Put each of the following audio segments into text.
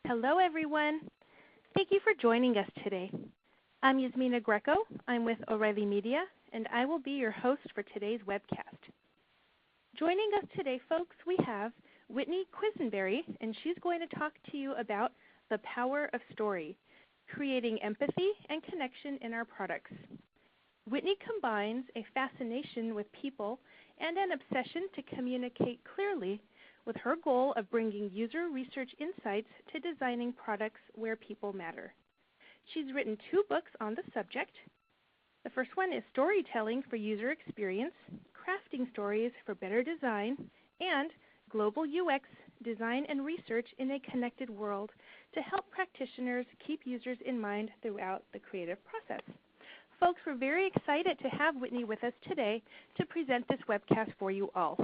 Hello, everyone. Thank you for joining us today. I'm Yasmina Greco. I'm with O'Reilly Media, and I will be your host for today's webcast. Joining us today, folks, we have Whitney Quesenbery, and she's going to talk to you about the power of story, creating empathy and connection in our products. Whitney combines a fascination with people and an obsession to communicate clearly with her goal of bringing user research insights to designing products where people matter. She's written 2 books on the subject. The first one is Storytelling for User Experience, Crafting Stories for Better Design, and Global UX Design and Research in a Connected World to help practitioners keep users in mind throughout the creative process. Folks, we're very excited to have Whitney with us today to present this webcast for you all.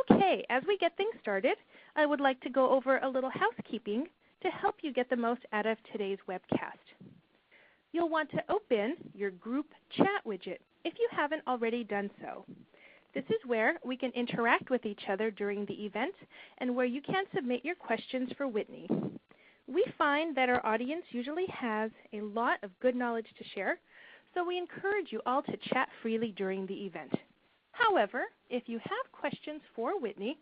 Okay, as we get things started, I would like to go over a little housekeeping to help you get the most out of today's webcast. You'll want to open your group chat widget if you haven't already done so. This is where we can interact with each other during the event and where you can submit your questions for Whitney. We find that our audience usually has a lot of good knowledge to share, so we encourage you all to chat freely during the event. However, if you have questions for Whitney,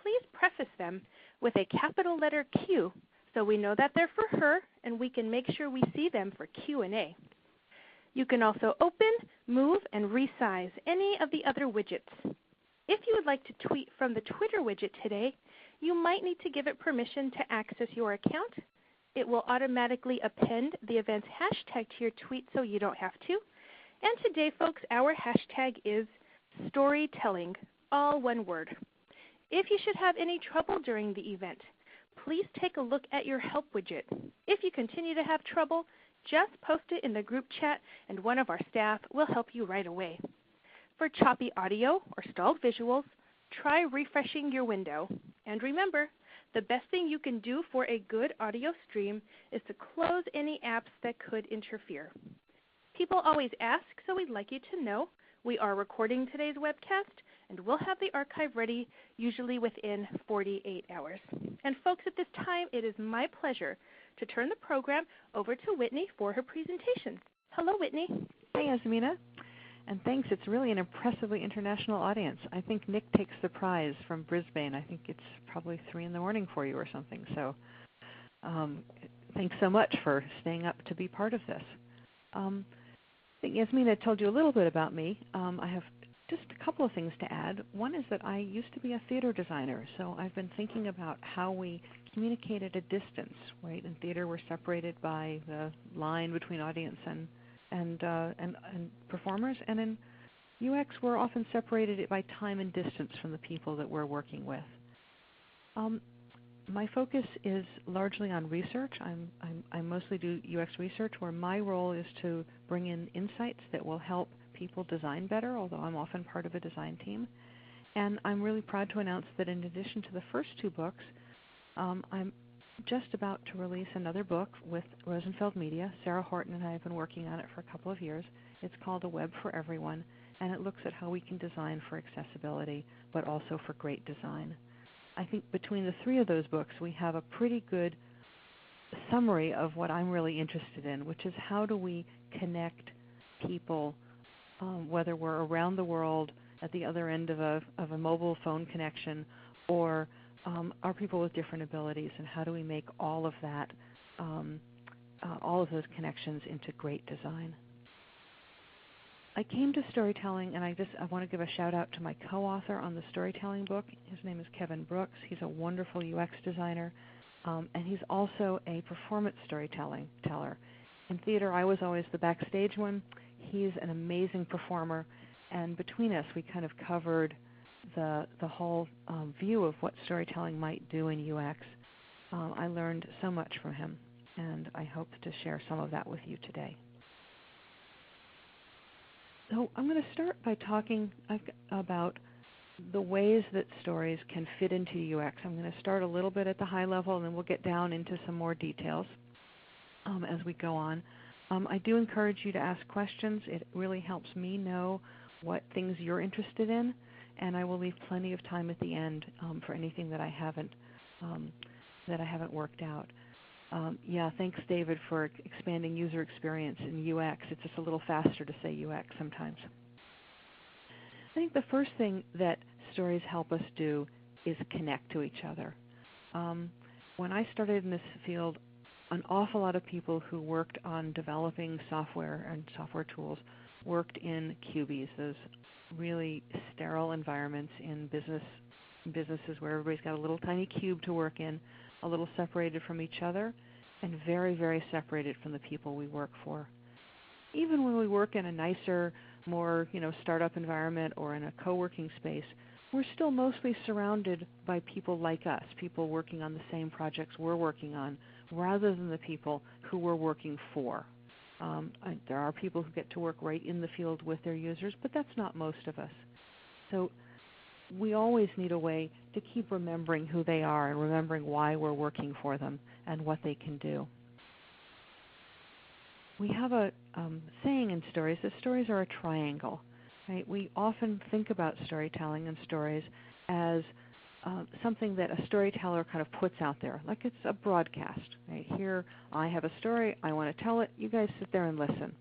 please preface them with a capital letter Q so we know that they're for her and we can make sure we see them for Q&A. You can also open, move, and resize any of the other widgets. If you would like to tweet from the Twitter widget today, you might need to give it permission to access your account. It will automatically append the event's hashtag to your tweet so you don't have to. And today, folks, our hashtag is storytelling, all one word. If you should have any trouble during the event, please take a look at your help widget. If you continue to have trouble, just post it in the group chat and one of our staff will help you right away. For choppy audio or stalled visuals, try refreshing your window. And remember, the best thing you can do for a good audio stream is to close any apps that could interfere. People always ask, so we'd like you to know we are recording today's webcast and we'll have the archive ready usually within 48 hours. And folks, at this time, it is my pleasure to turn the program over to Whitney for her presentation. Hello, Whitney. Hi, Yasmina. And thanks. It's really an impressively international audience. I think Nick takes the prize from Brisbane. I think it's probably 3 in the morning for you or something. So thanks so much for staying up to be part of this. I think Yasmina told you a little bit about me. I have just a couple of things to add. One is that I used to be a theater designer, so I've been thinking about how we communicate at a distance, right? In theater, we're separated by the line between audience and performers, and in UX we're often separated by time and distance from the people that we're working with. My focus is largely on research. I mostly do UX research, where my role is to bring in insights that will help people design better, although I'm often part of a design team. And I'm really proud to announce that in addition to the first 2 books, I'm just about to release another book with Rosenfeld Media. Sarah Horton and I have been working on it for a couple of years. It's called A Web for Everyone, and it looks at how we can design for accessibility, but also for great design. I think between the 3 of those books, we have a pretty good summary of what I'm really interested in, which is how do we connect people, whether we're around the world at the other end of a mobile phone connection, or are people with different abilities, and how do we make all of that, all of those connections into great design? I came to storytelling, and I want to give a shout out to my co-author on the storytelling book. His name is Kevin Brooks. He's a wonderful UX designer, and he's also a performance storyteller. In theater, I was always the backstage one. He's an amazing performer, and between us, we kind of covered the whole view of what storytelling might do in UX. I learned so much from him, and I hope to share some of that with you today. So I'm going to start by talking about the ways that stories can fit into UX. I'm going to start a little bit at the high level, and then we'll get down into some more details as we go on. I do encourage you to ask questions. It really helps me know what things you're interested in, and I will leave plenty of time at the end for anything that I haven't worked out. Yeah, thanks, David, for expanding user experience in UX. It's just a little faster to say UX sometimes. I think the first thing that stories help us do is connect to each other. When I started in this field, an awful lot of people who worked on developing software and software tools worked in cubies, those really sterile environments in businesses where everybody's got a little tiny cube to work in, a little separated from each other, and very, very separated from the people we work for. Even when we work in a nicer, more startup environment or in a co-working space, we're still mostly surrounded by people like us, people working on the same projects we're working on, rather than the people who we're working for. There are people who get to work right in the field with their users, but that's not most of us. So we always need a way to keep remembering who they are and remembering why we're working for them and what they can do. We have a saying in stories that stories are a triangle. Right? We often think about storytelling and stories as something that a storyteller kind of puts out there, like it's a broadcast. Right? Here, I have a story, I want to tell it, you guys sit there and listen.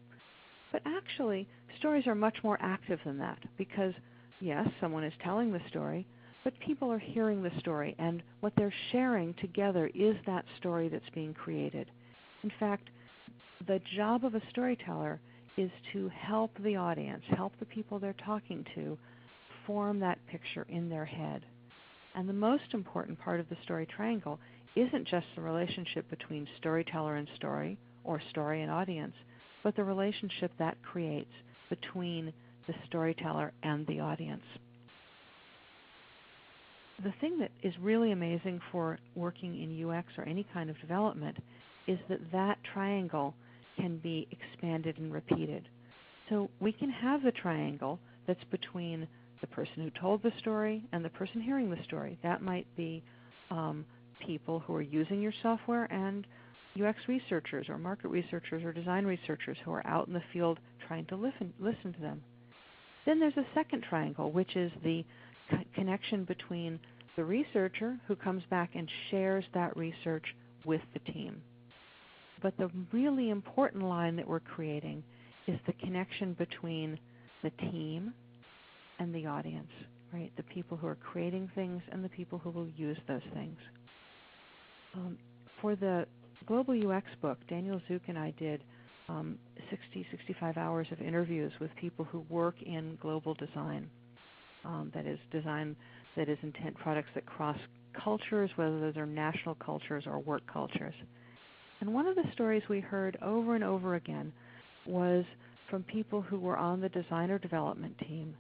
But actually, stories are much more active than that because, yes, someone is telling the story, but people are hearing the story, and what they're sharing together is that story that's being created. In fact, the job of a storyteller is to help the audience, help the people they're talking to, form that picture in their head. And the most important part of the story triangle isn't just the relationship between storyteller and story, or story and audience, but the relationship that creates between the storyteller and the audience. The thing that is really amazing for working in UX or any kind of development is that that triangle can be expanded and repeated. So we can have the triangle that's between the person who told the story and the person hearing the story. That might be people who are using your software and UX researchers or market researchers or design researchers who are out in the field trying to listen to them. Then there's a second triangle, which is the connection between the researcher who comes back and shares that research with the team. But the really important line that we're creating is the connection between the team and the audience, right? The people who are creating things and the people who will use those things. For the Global UX book, Daniel Zook and I did 65 hours of interviews with people who work in global design. That is design that is intent products that cross cultures, whether those are national cultures or work cultures. And one of the stories we heard over and over again was from people who were on the design or development team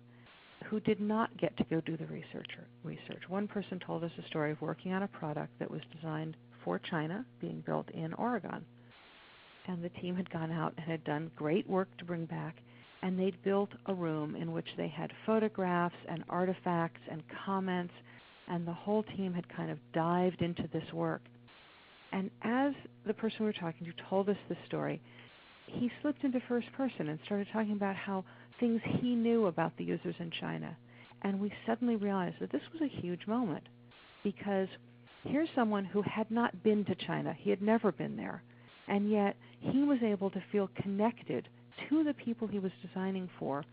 who did not get to go do the research. One person told us a story of working on a product that was designed for China, being built in Oregon. And the team had gone out and had done great work to bring back, and they'd built a room in which they had photographs and artifacts and comments, and the whole team had kind of dived into this work. And as the person we were talking to told us this story, he slipped into first person and started talking about how things he knew about the users in China. And we suddenly realized that this was a huge moment because here's someone who had not been to China. He had never been there. And yet he was able to feel connected to the people he was designing for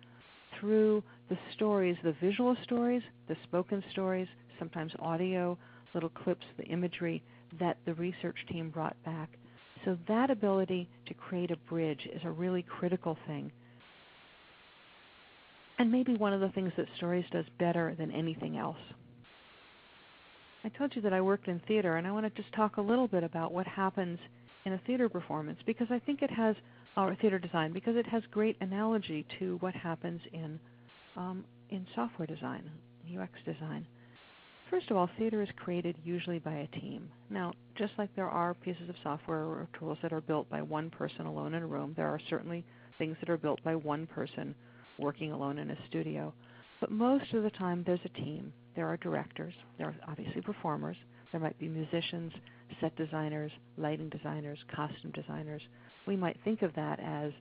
through the stories, the visual stories, the spoken stories, sometimes audio, little clips, the imagery that the research team brought back. So that ability to create a bridge is a really critical thing. And maybe one of the things that stories does better than anything else. I told you that I worked in theater, and I want to just talk a little bit about what happens in a theater performance because I think it has, or theater design, because it has great analogy to what happens in software design, UX design. First of all, theater is created usually by a team. Now, just like there are pieces of software or tools that are built by one person alone in a room, there are certainly things that are built by one person working alone in a studio. But most of the time, there's a team. There are directors. There are obviously performers. There might be musicians, set designers, lighting designers, costume designers. We might think of that as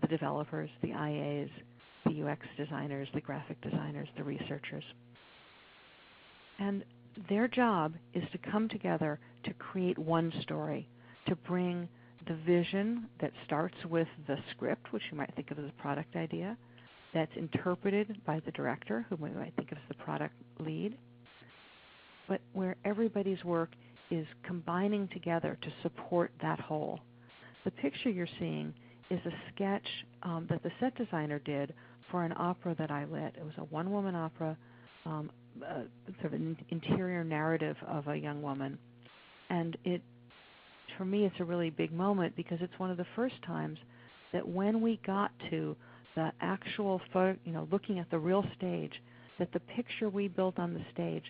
the developers, the IAs, the UX designers, the graphic designers, the researchers. And their job is to come together to create one story. to bring the vision that starts with the script, which you might think of as a product idea, that's interpreted by the director, who we might think of as the product lead, but where everybody's work is combining together to support that whole. The picture you're seeing is a sketch that the set designer did for an opera that I lit. It was a one-woman opera, sort of an interior narrative of a young woman. And for me, it's a really big moment because it's one of the first times that when we got to the actual, looking at the real stage, that the picture we built on the stage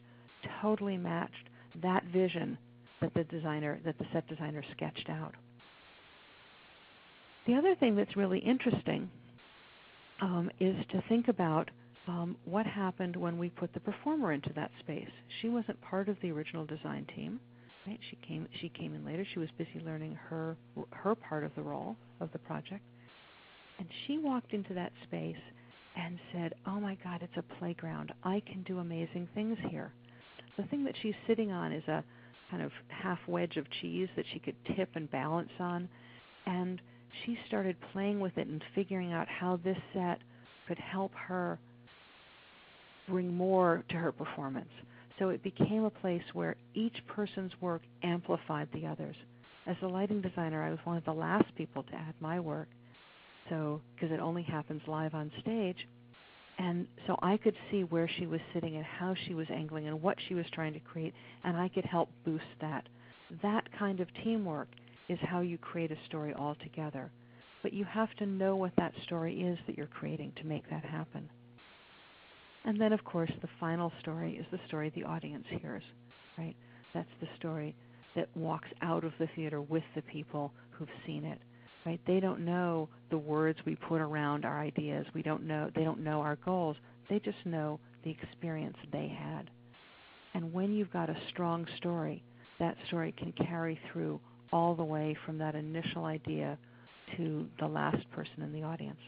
totally matched that vision that the set designer sketched out. The other thing that's really interesting is to think about what happened when we put the performer into that space. She wasn't part of the original design team. Right? She came in later. She was busy learning her part of the role of the project. And she walked into that space and said, oh my God, it's a playground. I can do amazing things here. The thing that she's sitting on is a kind of half wedge of cheese that she could tip and balance on. And she started playing with it and figuring out how this set could help her bring more to her performance. So it became a place where each person's work amplified the others. As a lighting designer, I was one of the last people to add my work, because it only happens live on stage. And so I could see where she was sitting and how she was angling and what she was trying to create, and I could help boost that. That kind of teamwork is how you create a story altogether. But you have to know what that story is that you're creating to make that happen. And then, of course, the final story is the story the audience hears, right? That's the story that walks out of the theater with the people who've seen it, right? They don't know the words we put around our ideas. They don't know our goals. They just know the experience they had. And when you've got a strong story, that story can carry through all the way from that initial idea to the last person in the audience.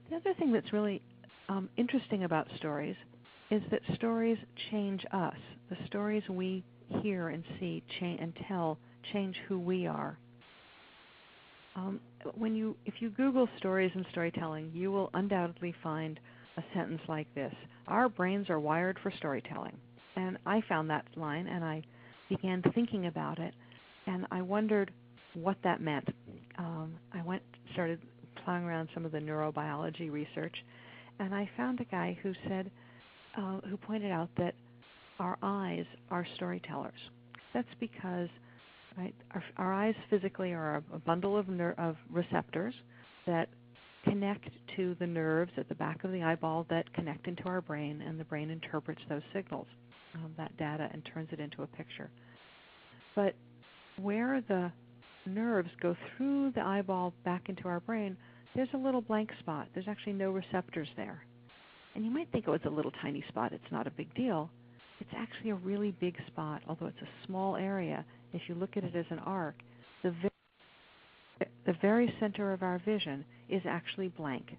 The other thing that's really interesting about stories is that stories change us. The stories we hear and see and tell change who we are. If you Google stories and storytelling, you will undoubtedly find a sentence like this: our brains are wired for storytelling. And I found that line, and I began thinking about it, and I wondered what that meant. I started plowing around some of the neurobiology research, and I found a guy who said, who pointed out that our eyes are storytellers. That's because, right, our eyes physically are a bundle of receptors that connect to the nerves at the back of the eyeball that connect into our brain, and the brain interprets those signals, that data, and turns it into a picture. But where the nerves go through the eyeball back into our brain, there's a little blank spot. There's actually no receptors there. And you might think, oh, it's a little tiny spot. It's not a big deal. It's actually a really big spot, although it's a small area. If you look at it as an arc, the very center of our vision is actually blank.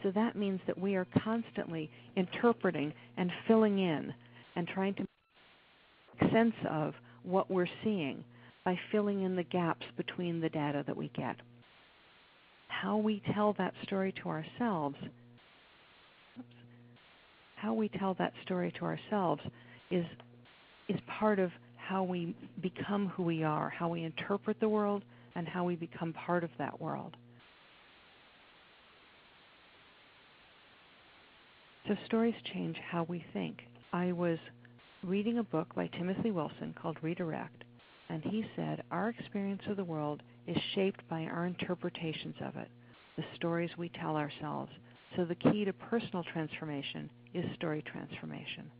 So that means that we are constantly interpreting and filling in and trying to make sense of what we're seeing by filling in the gaps between the data that we get. How we tell that story to ourselves is part of how we become who we are, how we interpret the world, and how we become part of that world. So stories change how we think. I was reading a book by Timothy Wilson called Redirect, and he said our experience of the world is shaped by our interpretations of it, the stories we tell ourselves. So the key to personal transformation is story transformation.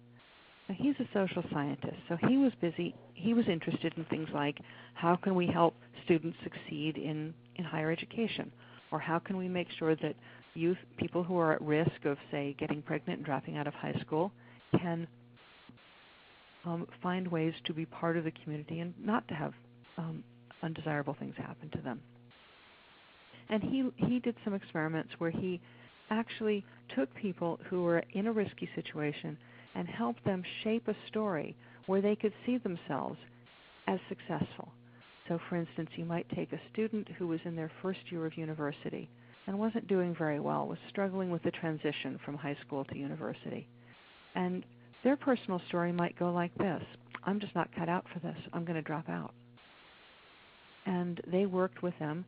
Now, he's a social scientist, so he was interested in things like how can we help students succeed in higher education, or how can we make sure that people who are at risk of, say, getting pregnant and dropping out of high school can find ways to be part of the community and not to have undesirable things happen to them. And he did some experiments where he actually took people who were in a risky situation and helped them shape a story where they could see themselves as successful. So for instance, you might take a student who was in their first year of university and wasn't doing very well, was struggling with the transition from high school to university. And their personal story might go like this: I'm just not cut out for this. I'm going to drop out. And they worked with them,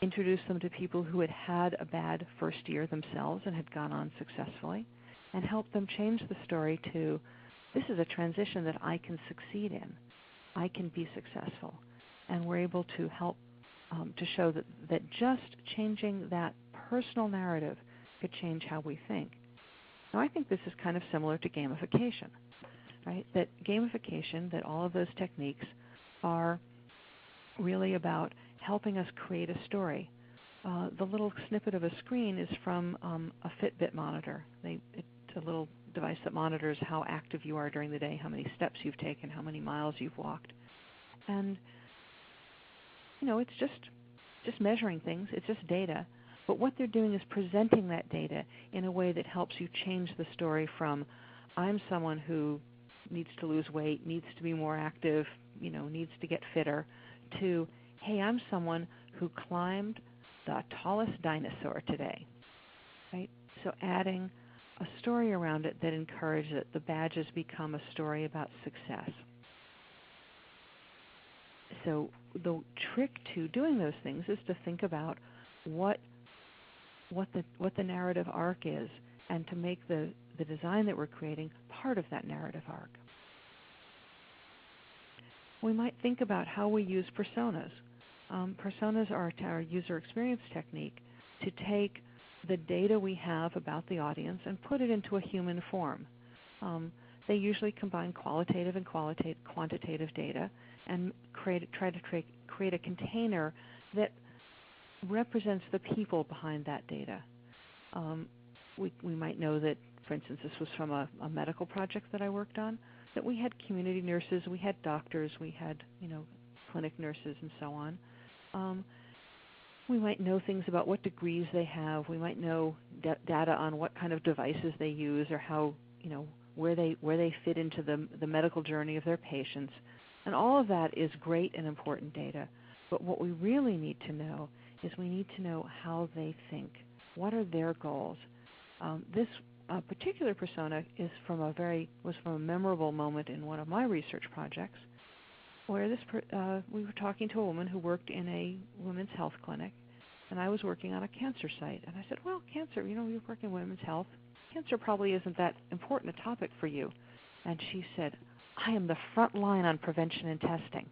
introduced them to people who had had a bad first year themselves and had gone on successfully, and helped them change the story to, this is a transition that I can succeed in. I can be successful. And we're able to help to show that just changing that personal narrative could change how we think. Now, I think this is kind of similar to gamification, right? That gamification, that all of those techniques are really about helping us create a story. The little snippet of a screen is from a Fitbit monitor. It's a little device that monitors how active you are during the day, how many steps you've taken, how many miles you've walked. And it's just measuring things. It's just data. But what they're doing is presenting that data in a way that helps you change the story from, I'm someone who needs to lose weight, needs to be more active, needs to get fitter, to, hey, I'm someone who climbed the tallest dinosaur today, right? So adding a story around it that encourages it. The badges become a story about success. So the trick to doing those things is to think about what the narrative arc is, and to make the design that we're creating part of that narrative arc. We might think about how we use personas. Personas are our user experience technique to take the data we have about the audience and put it into a human form. They usually combine qualitative and quantitative data and try to create a container that represents the people behind that data. We might know that, for instance, this was from a medical project that I worked on, that we had community nurses, we had doctors, we had clinic nurses, and so on. We might know things about what degrees they have. We might know data on what kind of devices they use, or how where they fit into the medical journey of their patients. And all of that is great and important data. But what we really need to know is we need to know how they think. What are their goals? This particular persona was from a memorable moment in one of my research projects, where we were talking to a woman who worked in a women's health clinic, and I was working on a cancer site. And I said, well, cancer, you're working in women's health. Cancer probably isn't that important a topic for you. And she said, I am the front line on prevention and testing.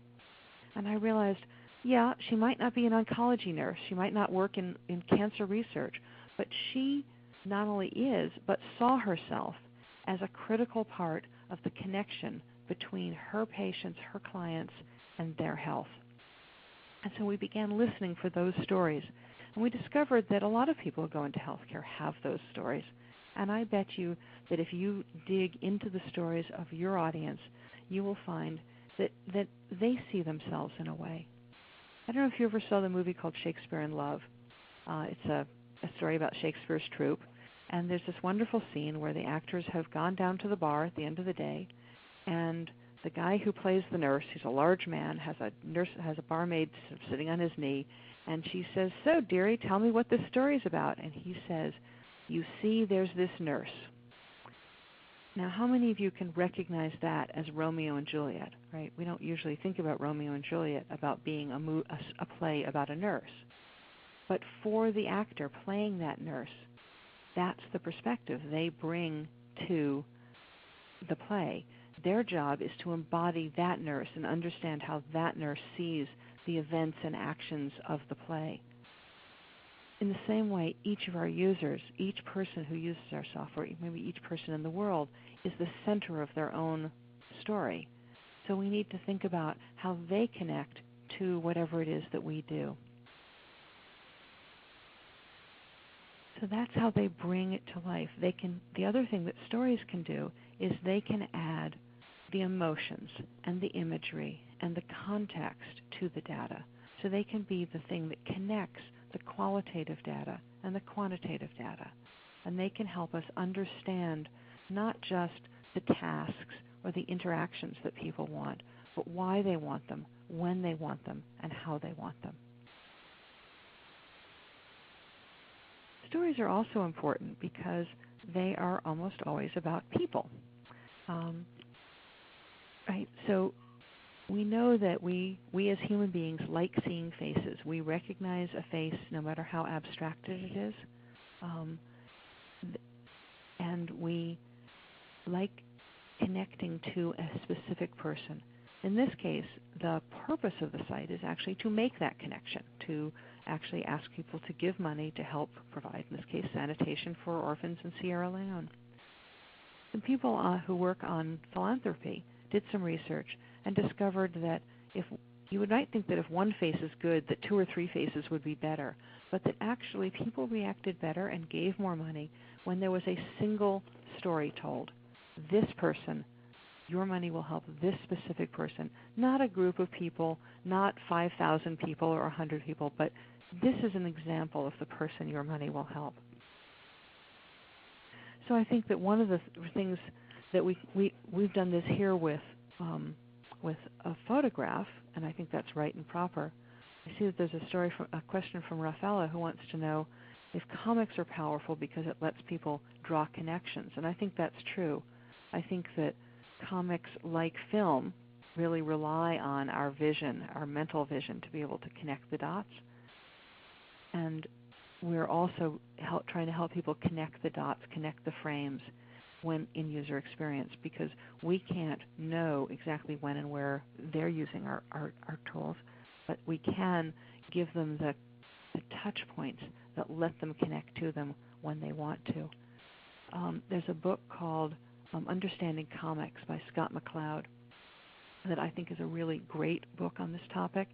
And I realized, yeah, she might not be an oncology nurse. She might not work in cancer research. But she not only is, but saw herself as a critical part of the connection between her patients, her clients, and their health. And so we began listening for those stories. And we discovered that a lot of people who go into healthcare have those stories. And I bet you that if you dig into the stories of your audience, you will find that they see themselves in a way. I don't know if you ever saw the movie called Shakespeare in Love. It's a story about Shakespeare's troupe. And there's this wonderful scene where the actors have gone down to the bar at the end of the day, and the guy who plays the nurse, he's a large man, has a barmaid sitting on his knee, and she says, so, dearie, tell me what this story's about. And he says, you see, there's this nurse. Now, how many of you can recognize that as Romeo and Juliet, right? We don't usually think about Romeo and Juliet about being a play about a nurse. But for the actor playing that nurse, that's the perspective they bring to the play. Their job is to embody that nurse and understand how that nurse sees the events and actions of the play. In the same way, each of our users, each person who uses our software, maybe each person in the world, is the center of their own story. So we need to think about how they connect to whatever it is that we do. So that's how they bring it to life. The other thing that stories can do is they can add the emotions and the imagery and the context to the data. So they can be the thing that connects the qualitative data and the quantitative data. and they can help us understand not just the tasks or the interactions that people want, but why they want them, when they want them, and how they want them. Stories are also important because they are almost always about people. Right? So we know that we as human beings like seeing faces. We recognize a face no matter how abstracted it is. And we like connecting to a specific person. In this case, the purpose of the site is actually to make that connection, to actually ask people to give money to help provide, in this case, sanitation for orphans in Sierra Leone. Some people who work on philanthropy did some research and discovered that if you might think that if one face is good, that 2 or 3 faces would be better, but that actually people reacted better and gave more money when there was a single story told. This person, your money will help this specific person, not a group of people, not 5,000 people or 100 people, but this is an example of the person your money will help. So I think that one of the things that we've done this here with a photograph, and I think that's right and proper. I see that there's a question from Rafaela who wants to know if comics are powerful because it lets people draw connections, and I think that's true. I think that comics, like film, really rely on our vision, our mental vision, to be able to connect the dots. And we're also trying to help people connect the dots, connect the frames when in user experience, because we can't know exactly when and where they're using our tools, but we can give them the touch points that let them connect to them when they want to. There's a book called Understanding Comics by Scott McCloud that I think is a really great book on this topic.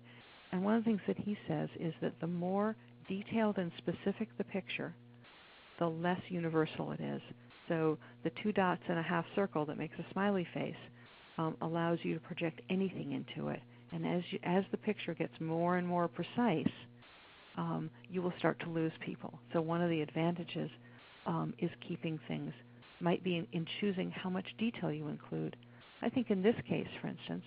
And one of the things that he says is that the more detailed and specific the picture, the less universal it is. So the 2 dots and a half circle that makes a smiley face allows you to project anything into it. And as the picture gets more and more precise, you will start to lose people. So one of the advantages is keeping things, might be in choosing how much detail you include. I think in this case, for instance,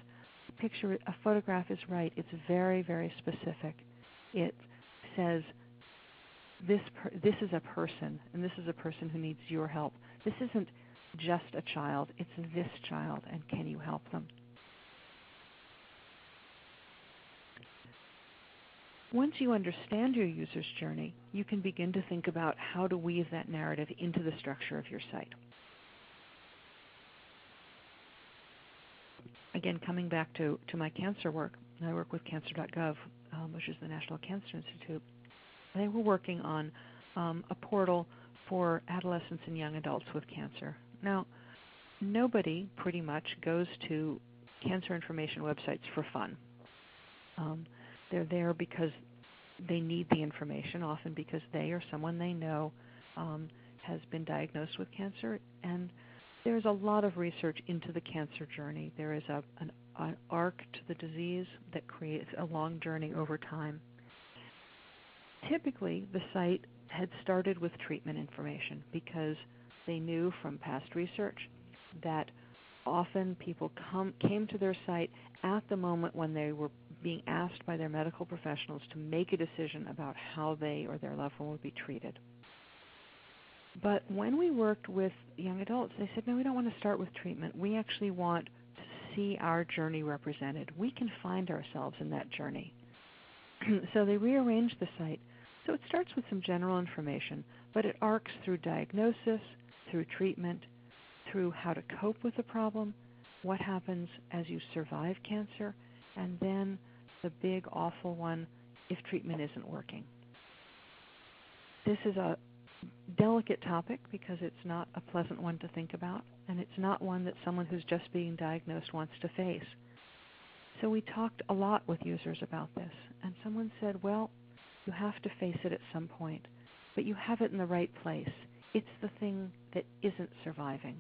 a photograph is right. It's very, very specific. It says, this is a person, and this is a person who needs your help. This isn't just a child. It's this child, and can you help them? Once you understand your user's journey, you can begin to think about how to weave that narrative into the structure of your site. Again, coming back to my cancer work, I work with Cancer.gov, which is the National Cancer Institute. They were working on a portal for adolescents and young adults with cancer. Now, nobody pretty much goes to cancer information websites for fun. They're there because they need the information, often because they or someone they know has been diagnosed with cancer. And there's a lot of research into the cancer journey. There is an arc to the disease that creates a long journey over time. Typically, the site had started with treatment information because they knew from past research that often people came to their site at the moment when they were being asked by their medical professionals to make a decision about how they or their loved one would be treated. But when we worked with young adults, they said, no, we don't want to start with treatment. We actually want to see our journey represented. We can find ourselves in that journey. So they rearranged the site. So it starts with some general information, but it arcs through diagnosis, through treatment, through how to cope with the problem, what happens as you survive cancer, and then the big, awful one, if treatment isn't working. This is a delicate topic because it's not a pleasant one to think about, and it's not one that someone who's just being diagnosed wants to face. So we talked a lot with users about this, and someone said, well, you have to face it at some point, but you have it in the right place. It's the thing that isn't surviving.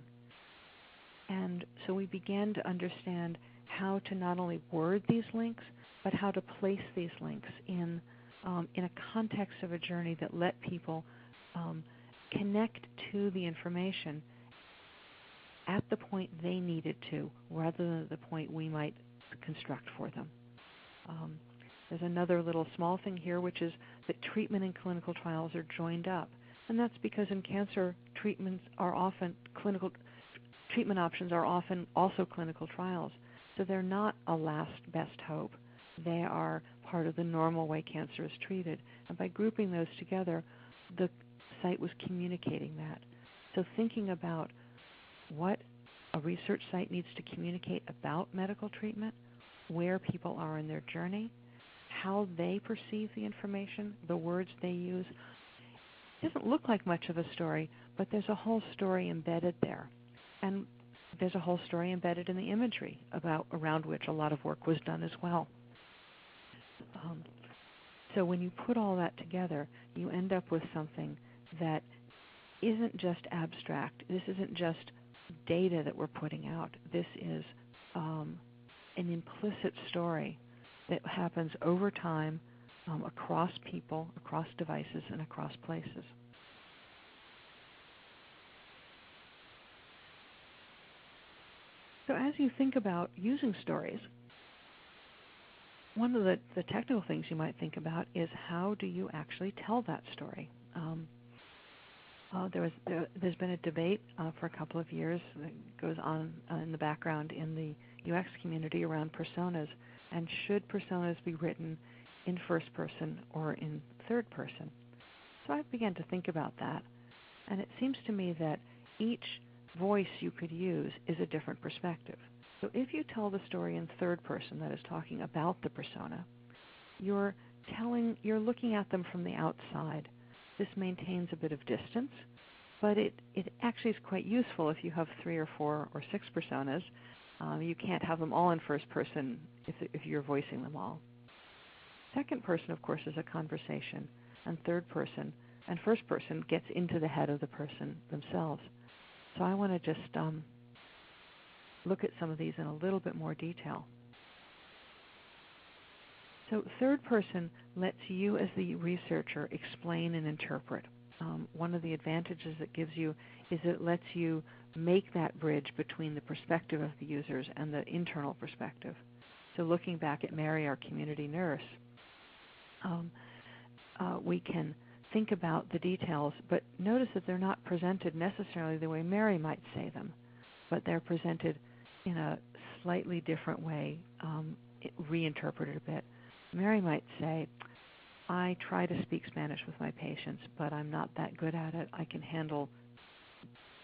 And so we began to understand how to not only word these links, but how to place these links in a context of a journey that let people connect to the information at the point they need it to, rather than at the point we might construct for them. There's another little small thing here, which is that treatment and clinical trials are joined up. And that's because in cancer, treatment options are often also clinical trials. So they're not a last best hope. They are part of the normal way cancer is treated. And by grouping those together, the site was communicating that. So thinking about what a research site needs to communicate about medical treatment, where people are in their journey, how they perceive the information, the words they use. It doesn't look like much of a story, but there's a whole story embedded there. And there's a whole story embedded in the imagery around which a lot of work was done as well. So when you put all that together, you end up with something that isn't just abstract. This isn't just data that we're putting out. This is an implicit story that happens over time across people, across devices, and across places. So as you think about using stories, one of the technical things you might think about is how do you actually tell that story? There's been a debate for a couple of years that goes on in the background in the UX community around personas, and should personas be written in first person or in third person? So I began to think about that, and it seems to me that each voice you could use is a different perspective. So if you tell the story in third person, that is talking about the persona, you're looking at them from the outside. This maintains a bit of distance, but it actually is quite useful if you have 3 or 4 or 6 personas. You can't have them all in first person if you're voicing them all. Second person, of course, is a conversation, and third person and first person gets into the head of the person themselves. So I want to just look at some of these in a little bit more detail. So third person lets you as the researcher explain and interpret. One of the advantages it gives you is it lets you make that bridge between the perspective of the users and the internal perspective. So looking back at Mary, our community nurse, we can think about the details, but notice that they're not presented necessarily the way Mary might say them, but they're presented in a slightly different way, reinterpreted a bit. Mary might say, I try to speak Spanish with my patients, but I'm not that good at it. I can handle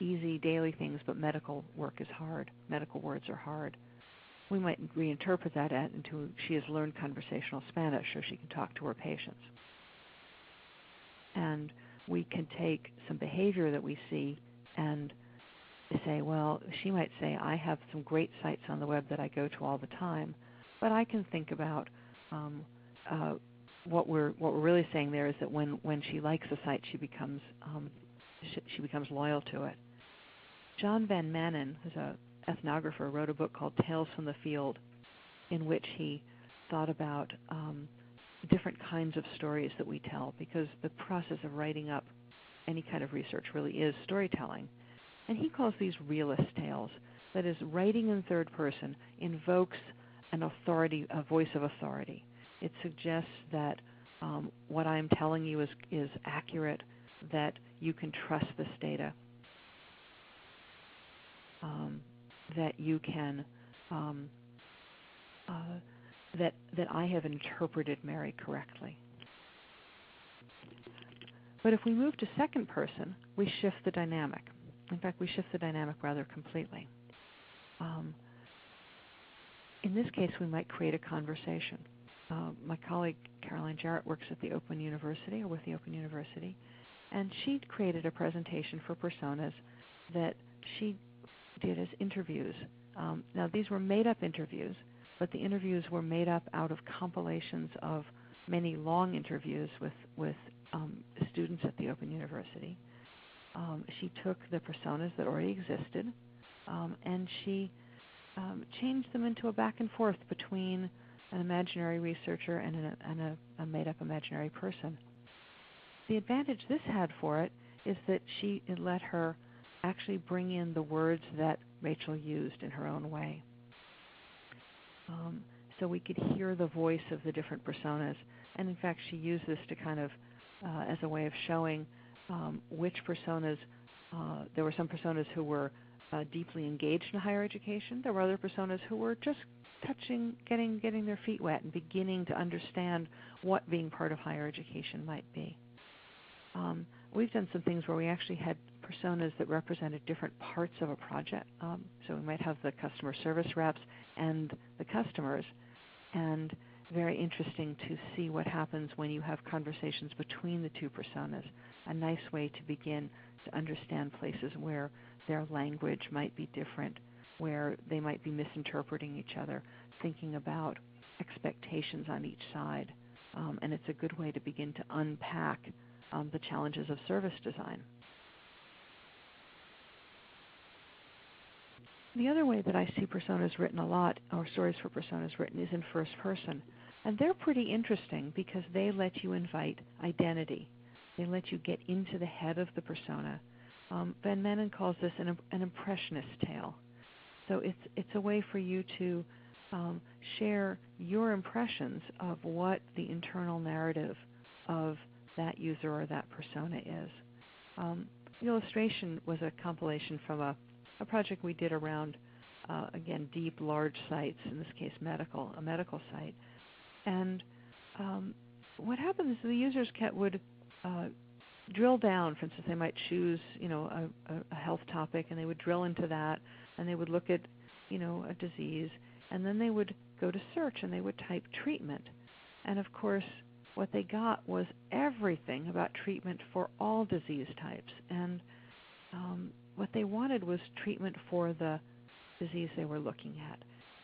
easy daily things, but medical work is hard. Medical words are hard. We might reinterpret that into she has learned conversational Spanish so she can talk to her patients. And we can take some behavior that we see and say, well, she might say, I have some great sites on the web that I go to all the time, but I can think about what we're really saying there is that when she likes a site, she becomes loyal to it. John Van Manen, who's an ethnographer, wrote a book called Tales from the Field, in which he thought about different kinds of stories that we tell, because the process of writing up any kind of research really is storytelling. And he calls these realist tales. That is, writing in third person invokes an authority, a voice of authority. It suggests that what I'm telling you is accurate, that you can trust this data, that you can that I have interpreted Mary correctly. But if we move to second person, we shift the dynamic. In fact, we shift the dynamic rather completely. In this case, we might create a conversation. My colleague Caroline Jarrett works at the Open University, or with the Open University, and she created a presentation for personas that she did as interviews. Now, these were made-up interviews, but the interviews were made up out of compilations of many long interviews with students at the Open University. She took the personas that already existed, and she changed them into a back and forth between an imaginary researcher and a made-up imaginary person. The advantage this had for it is that it let her actually bring in the words that Rachel used in her own way. So we could hear the voice of the different personas. And in fact, she used this to kind of, as a way of showing which personas, there were some personas who were deeply engaged in higher education. There were other personas who were just touching, getting their feet wet and beginning to understand what being part of higher education might be. We've done some things where we actually had personas that represented different parts of a project. So we might have the customer service reps and the customers, and very interesting to see what happens when you have conversations between the two personas. A nice way to begin to understand places where their language might be different, where they might be misinterpreting each other, thinking about expectations on each side. And it's a good way to begin to unpack the challenges of service design. The other way that I see personas written a lot, or stories for personas written, is in first person. And they're pretty interesting because they let you invite identity. They let you get into the head of the persona. Van Manen calls this an impressionist tale. So it's a way for you to share your impressions of what the internal narrative of that user or that persona is. The illustration was a compilation from a project we did around, again, deep, large sites, in this case a medical site. And what happens is the users would drill down. For instance, they might choose, a health topic, and they would drill into that, and they would look at, a disease, and then they would go to search, and they would type treatment. And of course, what they got was everything about treatment for all disease types. And what they wanted was treatment for the disease they were looking at.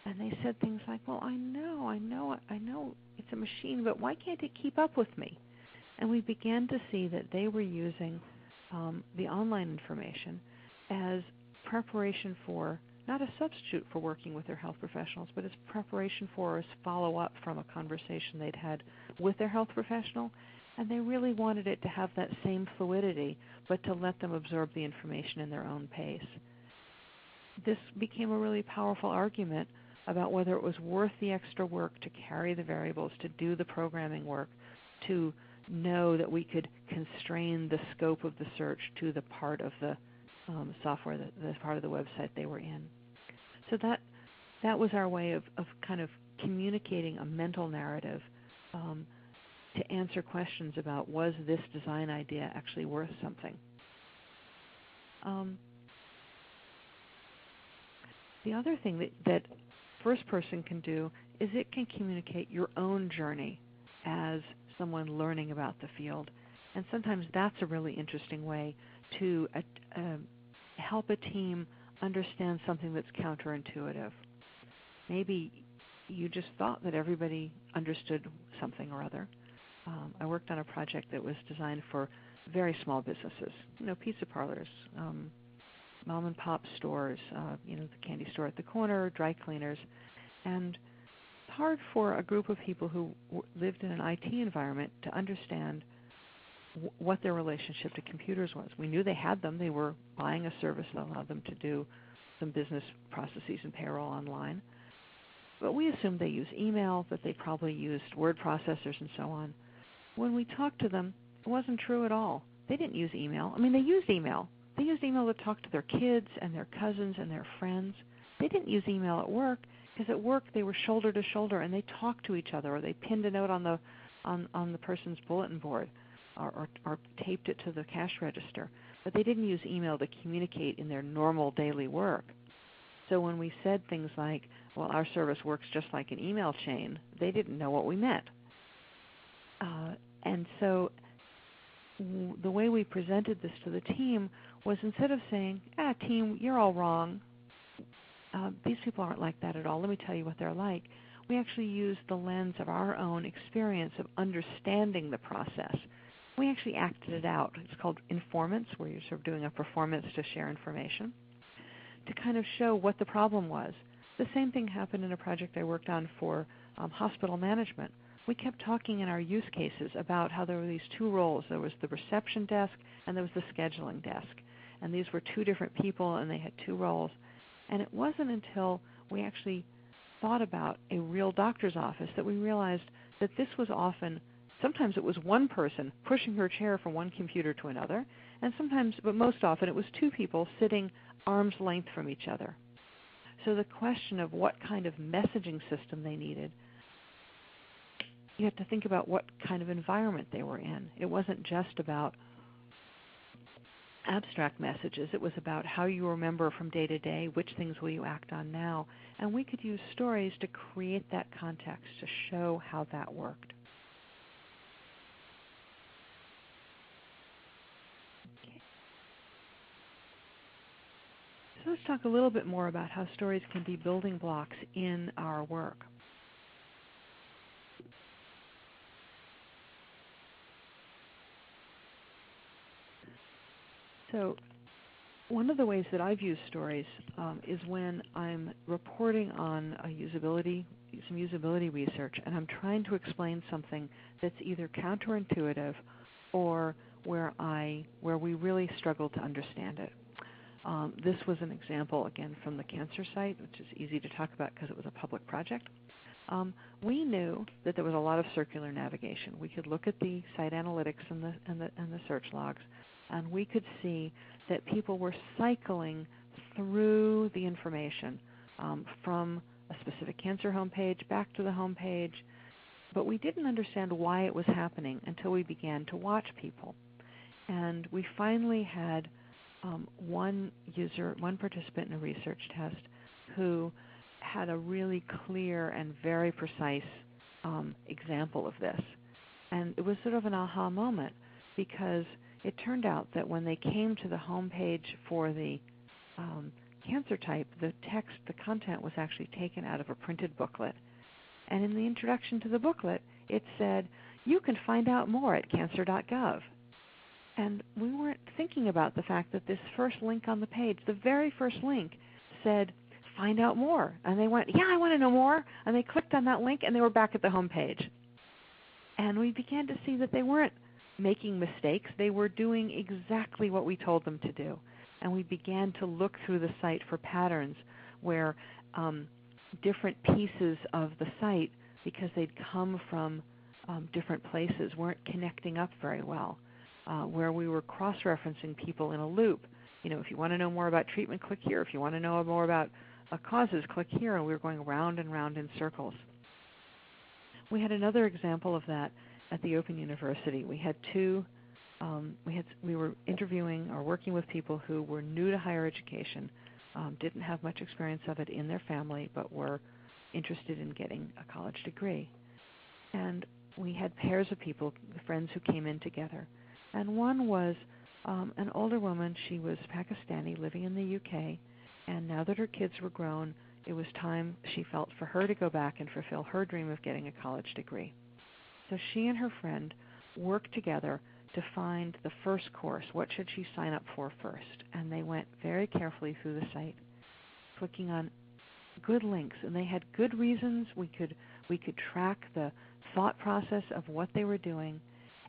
And they said things like, well, I know it's a machine, but why can't it keep up with me? And we began to see that they were using the online information as preparation for, not a substitute for working with their health professionals, but as preparation for, as follow-up from a conversation they'd had with their health professional. And they really wanted it to have that same fluidity, but to let them absorb the information in their own pace. This became a really powerful argument about whether it was worth the extra work to carry the variables, to do the programming work, to know that we could constrain the scope of the search to the part of the software, the part of the website they were in. So that was our way of kind of communicating a mental narrative to answer questions about, was this design idea actually worth something? The other thing that first person can do is it can communicate your own journey as someone learning about the field. And sometimes that's a really interesting way to help a team understand something that's counterintuitive. Maybe you just thought that everybody understood something or other. I worked on a project that was designed for very small businesses, pizza parlors, mom and pop stores, the candy store at the corner, dry cleaners. And it's hard for a group of people who lived in an IT environment to understand what their relationship to computers was. We knew they had them. They were buying a service that allowed them to do some business processes and payroll online. But we assumed they used email, that they probably used word processors and so on. When we talked to them, it wasn't true at all. They didn't use email. I mean, they used email. They used email to talk to their kids and their cousins and their friends. They didn't use email at work, because at work they were shoulder to shoulder and they talked to each other, or they pinned a note on the person's bulletin board, or taped it to the cash register. But they didn't use email to communicate in their normal daily work. So when we said things like, well, our service works just like an email chain, they didn't know what we meant. And so the way we presented this to the team was, instead of saying, team, you're all wrong, these people aren't like that at all, let me tell you what they're like, we actually used the lens of our own experience of understanding the process. We actually acted it out. It's called informants, where you're sort of doing a performance to share information, to kind of show what the problem was. The same thing happened in a project I worked on for hospital management, we kept talking in our use cases about how there were these two roles. There was the reception desk and there was the scheduling desk. And these were two different people and they had two roles. And it wasn't until we actually thought about a real doctor's office that we realized that this was often, sometimes it was one person pushing her chair from one computer to another, and sometimes, but most often, it was two people sitting arm's length from each other. So the question of what kind of messaging system they needed, you have to think about what kind of environment they were in. It wasn't just about abstract messages. It was about how you remember from day to day, which things will you act on now. And we could use stories to create that context, to show how that worked. Okay. So let's talk a little bit more about how stories can be building blocks in our work. So one of the ways that I've used stories is when I'm reporting on some usability research, and I'm trying to explain something that's either counterintuitive or where we really struggle to understand it. This was an example, again, from the cancer site, which is easy to talk about because it was a public project. We knew that there was a lot of circular navigation. We could look at the site analytics and the search logs, and we could see that people were cycling through the information from a specific cancer homepage back to the homepage, but we didn't understand why it was happening until we began to watch people. And we finally had one participant in a research test who had a really clear and very precise example of this. And it was sort of an aha moment, because it turned out that when they came to the home page for the cancer type, the content was actually taken out of a printed booklet. And in the introduction to the booklet, it said, "You can find out more at cancer.gov." And we weren't thinking about the fact that this first link on the page, the very first link, said, "Find out more." And they went, "Yeah, I want to know more." And they clicked on that link, and they were back at the home page. And we began to see that they weren't making mistakes. They were doing exactly what we told them to do. And we began to look through the site for patterns where different pieces of the site, because they'd come from different places, weren't connecting up very well, where we were cross-referencing people in a loop. If you want to know more about treatment, click here. If you want to know more about causes, click here. And we were going round and round in circles. We had another example of that at the Open University. We had we were interviewing or working with people who were new to higher education, didn't have much experience of it in their family, but were interested in getting a college degree. And we had pairs of people, friends who came in together. And one was an older woman. She was Pakistani, living in the UK, and now that her kids were grown, it was time, she felt, for her to go back and fulfill her dream of getting a college degree. So she and her friend worked together to find the first course. What should she sign up for first? And they went very carefully through the site, clicking on good links, and they had good reasons. We could track the thought process of what they were doing,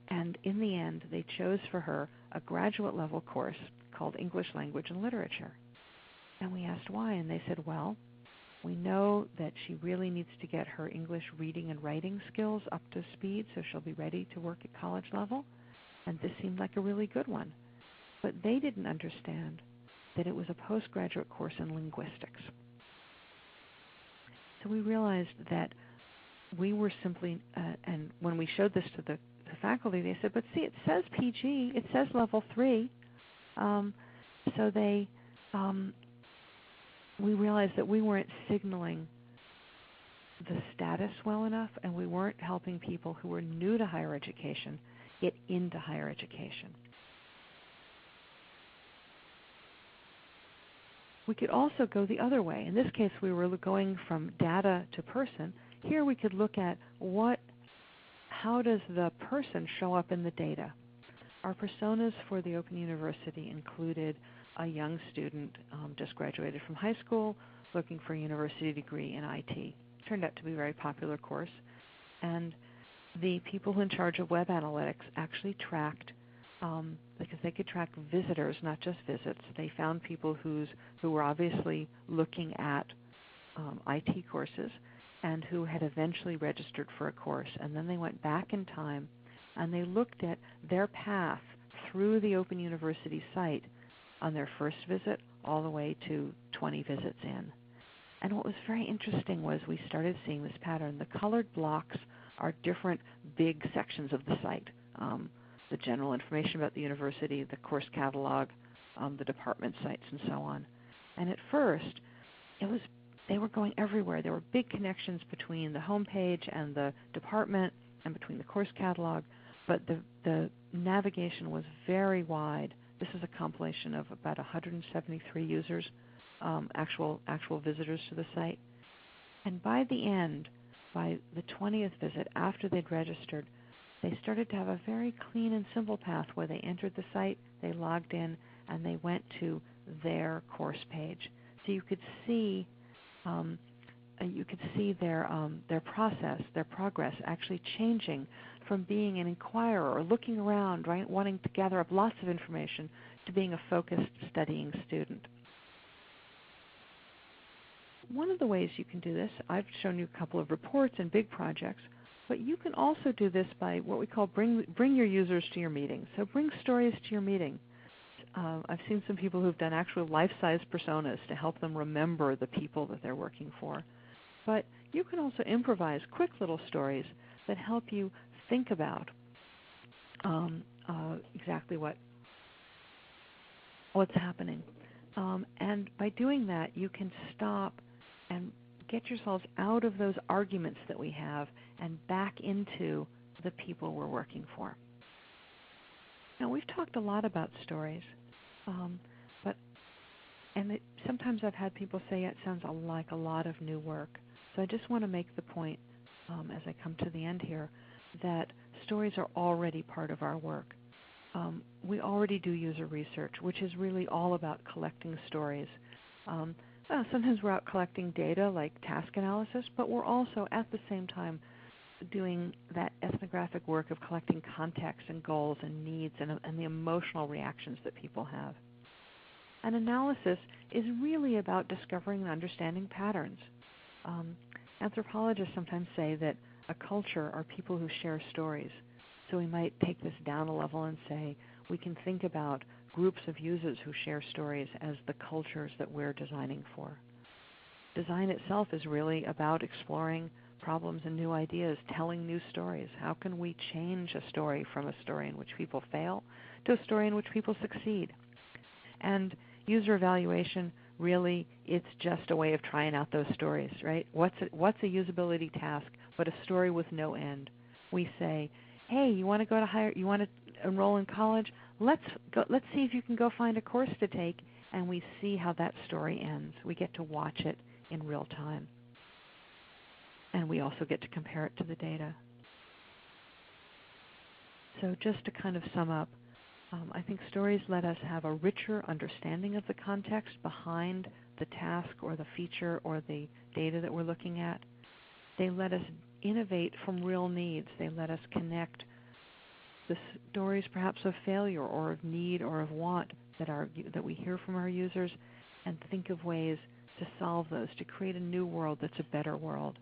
and in the end, they chose for her a graduate level course called English Language and Literature. And we asked why, and they said, well, we know that she really needs to get her English reading and writing skills up to speed so she'll be ready to work at college level, and this seemed like a really good one. But they didn't understand that it was a postgraduate course in linguistics. So we realized that we were simply, and when we showed this to the faculty, they said, but see, it says PG, it says level 3. We realized that we weren't signaling the status well enough, and we weren't helping people who were new to higher education get into higher education. We could also go the other way. In this case, we were going from data to person. Here we could look at how does the person show up in the data. Our personas for the Open University included a young student just graduated from high school looking for a university degree in IT. Turned out to be a very popular course. And the people in charge of web analytics actually tracked, because they could track visitors, not just visits. They found people who were obviously looking at IT courses and who had eventually registered for a course. And then they went back in time and they looked at their path through the Open University site on their first visit all the way to 20 visits in. And what was very interesting was we started seeing this pattern. The colored blocks are different big sections of the site. The general information about the university, the course catalog, the department sites, and so on. And at first, they were going everywhere. There were big connections between the homepage and the department and between the course catalog, but the navigation was very wide. This is a compilation of about 173 users, actual visitors to the site. And by the end, by the 20th visit, after they'd registered, they started to have a very clean and simple path where they entered the site, they logged in, and they went to their course page. So you could see their process, their progress actually changing from being an inquirer or looking around, right, wanting to gather up lots of information, to being a focused studying student. One of the ways you can do this, I've shown you a couple of reports and big projects, but you can also do this by what we call bring your users to your meeting. So bring stories to your meeting. I've seen some people who've done actual life-size personas to help them remember the people that they're working for. But you can also improvise quick little stories that help you think about exactly what's happening. And by doing that, you can stop and get yourselves out of those arguments that we have and back into the people we're working for. Now, we've talked a lot about stories, sometimes I've had people say it sounds like a lot of new work. So I just want to make the point, as I come to the end here, that stories are already part of our work. We already do user research, which is really all about collecting stories. Sometimes we're out collecting data like task analysis, but we're also at the same time doing that ethnographic work of collecting context and goals and needs and the emotional reactions that people have. And analysis is really about discovering and understanding patterns. Anthropologists sometimes say that a culture are people who share stories. So we might take this down a level and say we can think about groups of users who share stories as the cultures that we're designing for. Design itself is really about exploring problems and new ideas, telling new stories. How can we change a story from a story in which people fail to a story in which people succeed? And user evaluation, really, it's just a way of trying out those stories, right? What's a usability task but a story with no end? We say, hey, you want to enroll in college? Let's see if you can go find a course to take, and we see how that story ends. We get to watch it in real time. And we also get to compare it to the data. So just to kind of sum up, I think stories let us have a richer understanding of the context behind the task or the feature or the data that we're looking at. They let us innovate from real needs. They let us connect the stories perhaps of failure or of need or of want that we hear from our users and think of ways to solve those, to create a new world that's a better world.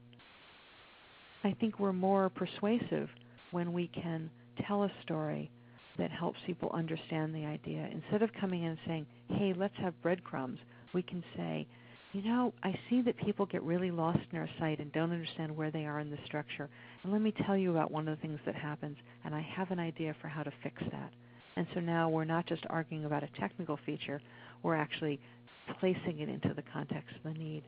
I think we're more persuasive when we can tell a story that helps people understand the idea. Instead of coming in and saying, hey, let's have breadcrumbs, we can say, I see that people get really lost in our site and don't understand where they are in the structure. And let me tell you about one of the things that happens, and I have an idea for how to fix that. And so now we're not just arguing about a technical feature, we're actually placing it into the context of the need.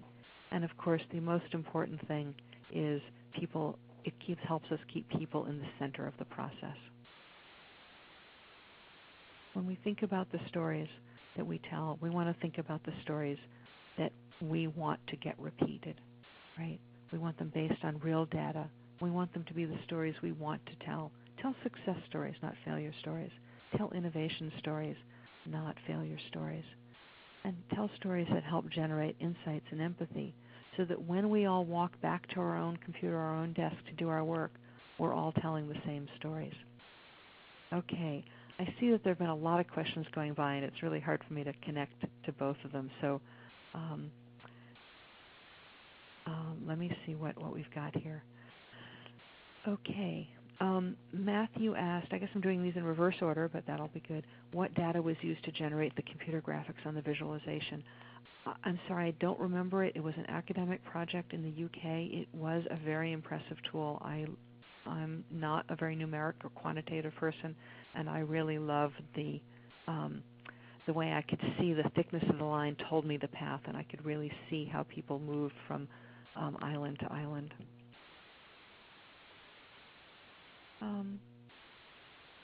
And of course, the most important thing is people. It helps us keep people in the center of the process. When we think about the stories that we tell, we want to think about the stories that we want to get repeated, right? We want them based on real data. We want them to be the stories we want to tell. Tell success stories, not failure stories. Tell innovation stories, not failure stories. And tell stories that help generate insights and empathy so that when we all walk back to our own computer, our own desk to do our work, we're all telling the same stories. Okay, I see that there have been a lot of questions going by, and it's really hard for me to connect to both of them. So let me see what we've got here. Okay. Matthew asked, I guess I'm doing these in reverse order, but that'll be good. What data was used to generate the computer graphics on the visualization? I'm sorry, I don't remember it. It was an academic project in the UK. It was a very impressive tool. I'm not a very numeric or quantitative person, and I really loved the way I could see the thickness of the line told me the path, and I could really see how people moved from island to island.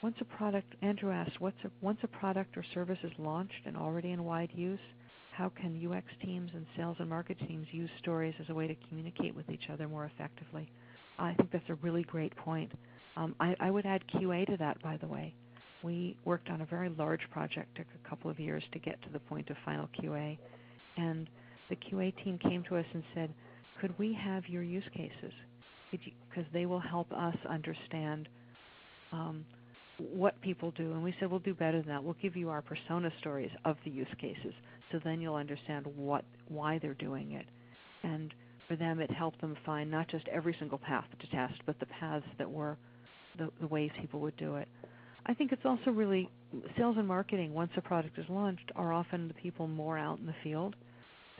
Once a product, Andrew asked, once a product or service is launched and already in wide use, how can UX teams and sales and market teams use stories as a way to communicate with each other more effectively? I think that's a really great point. I would add QA to that, by the way. We worked on a very large project, took a couple of years to get to the point of final QA, and the QA team came to us and said, could we have your use cases? Because they will help us understand what people do. And we said, we'll do better than that. We'll give you our persona stories of the use cases, so then you'll understand why they're doing it. And for them, it helped them find not just every single path to test, but the paths that were the ways people would do it. I think it's also really, sales and marketing, once a product is launched, are often the people more out in the field.